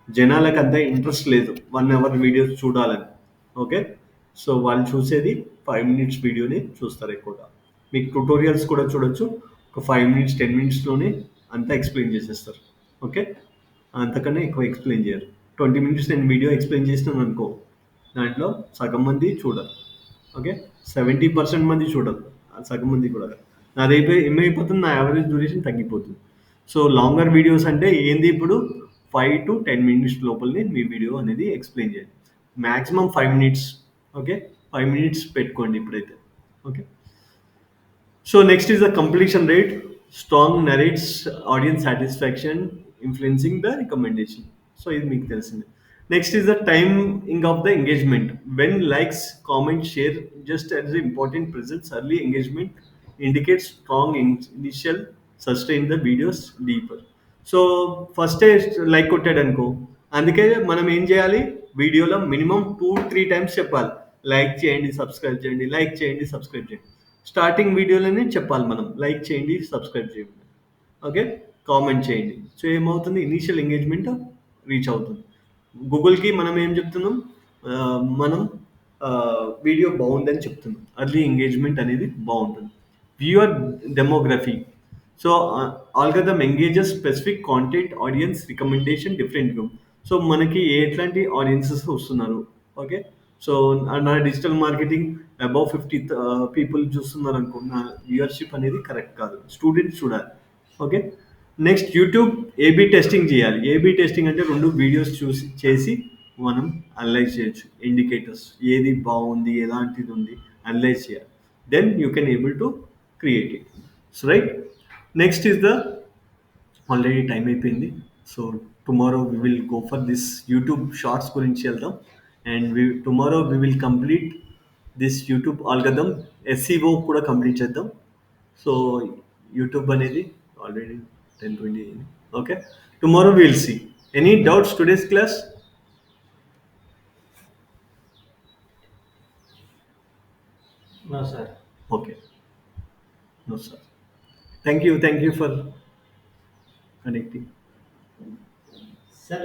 Speaker 1: జనాలకు అంత ఇంట్రెస్ట్ లేదు 1 అవర్ వీడియోస్ చూడాలని. ఓకే, సో వాళ్ళు చూసేది 5 మినిట్స్ వీడియోని చూస్తారు ఎక్కువగా. మీకు ట్యుటోరియల్స్ కూడా చూడొచ్చు, ఒక 5 మినిట్స్ 10 మినిట్స్లోనే అంతా ఎక్స్ప్లెయిన్ చేసేస్తారు. ఓకే, అంతకన్నా ఎక్కువ ఎక్స్ప్లెయిన్ చేయరు. 20 మినిట్స్ నేను వీడియో ఎక్స్ప్లెయిన్ చేసినాను అనుకో, దాంట్లో సగం మంది చూడరు. ఓకే, 70% మంది చూడరు, సగం మంది కూడా. నాదైపోయి ఏమైపోతుంది, నా యావరేజ్ డ్యూరేషన్ తగ్గిపోతుంది. సో లాంగర్ వీడియోస్ అంటే ఏంది, ఇప్పుడు 5 to 10 మినిట్స్ లోపలనే మీ వీడియో అనేది ఎక్స్ప్లెయిన్ చేయండి. Maximum 5 minutes. ఓకే, 5 మినిట్స్ పెట్టుకోండి ఇప్పుడైతే. Okay, so next is the completion rate. Strong narrates audience satisfaction influencing the recommendation. So ఇది మీకు తెలిసిందే. Next is the timing of the engagement. When likes comment share just as important presence, early engagement indicates strong initial sustain the videos deeper. So ఫస్టే like కొట్టాడు అనుకో, అందుకే మనం ఏం చేయాలి, వీడియోలో మినిమం 2-3 టైమ్స్ చెప్పాలి, లైక్ చేయండి సబ్స్క్రైబ్ చేయండి, లైక్ చేయండి సబ్స్క్రైబ్ చేయండి. స్టార్టింగ్ వీడియోలోనే చెప్పాలి మనం, లైక్ చేయండి సబ్స్క్రైబ్ చేయండి. ఓకే, కామెంట్ చేయండి. సో ఏమవుతుంది, ఇనీషియల్ ఎంగేజ్మెంట్ రీచ్ అవుతుంది. గూగుల్కి మనం ఏం చెప్తున్నాం, మనం వీడియో బాగుందని చెప్తున్నాం. అర్లీ ఎంగేజ్మెంట్ అనేది బాగుంటుంది. Viewer demography. So algorithm engages specific content audience recommendation different view. So మనకి ఎట్లాంటి ఆడియన్సెస్ వస్తున్నారు. ఓకే, సో నా డిజిటల్ మార్కెటింగ్ అబౌవ్ 50 పీపుల్ చూస్తున్నారు అనుకో, నా వ్యూయర్షిప్ అనేది కరెక్ట్ కాదు, స్టూడెంట్స్ చూడాలి. Okay, next YouTube AB testing చేయాలి. ఏబీ టెస్టింగ్ అంటే 2 వీడియోస్ చేసి మనం అనలైజ్ చేయొచ్చు. ఇండికేటర్స్ ఏది బాగుంది, ఎలాంటిది ఉంది అనలైజ్ చేయాలి. then you can able to create it. So right, next is the already time అయిపోయింది. So tomorrow we will go for this YouTube shorts గురించి వెళ్దాం. And tomorrow we will complete this YouTube algorithm SEO కూడా complete చేద్దాం. So YouTube అనేది already 10:20 అయింది. Okay, tomorrow will see. Any doubts today's class?
Speaker 4: No, sir.
Speaker 1: Okay, no sir. Thank you for connecting.
Speaker 4: Sir,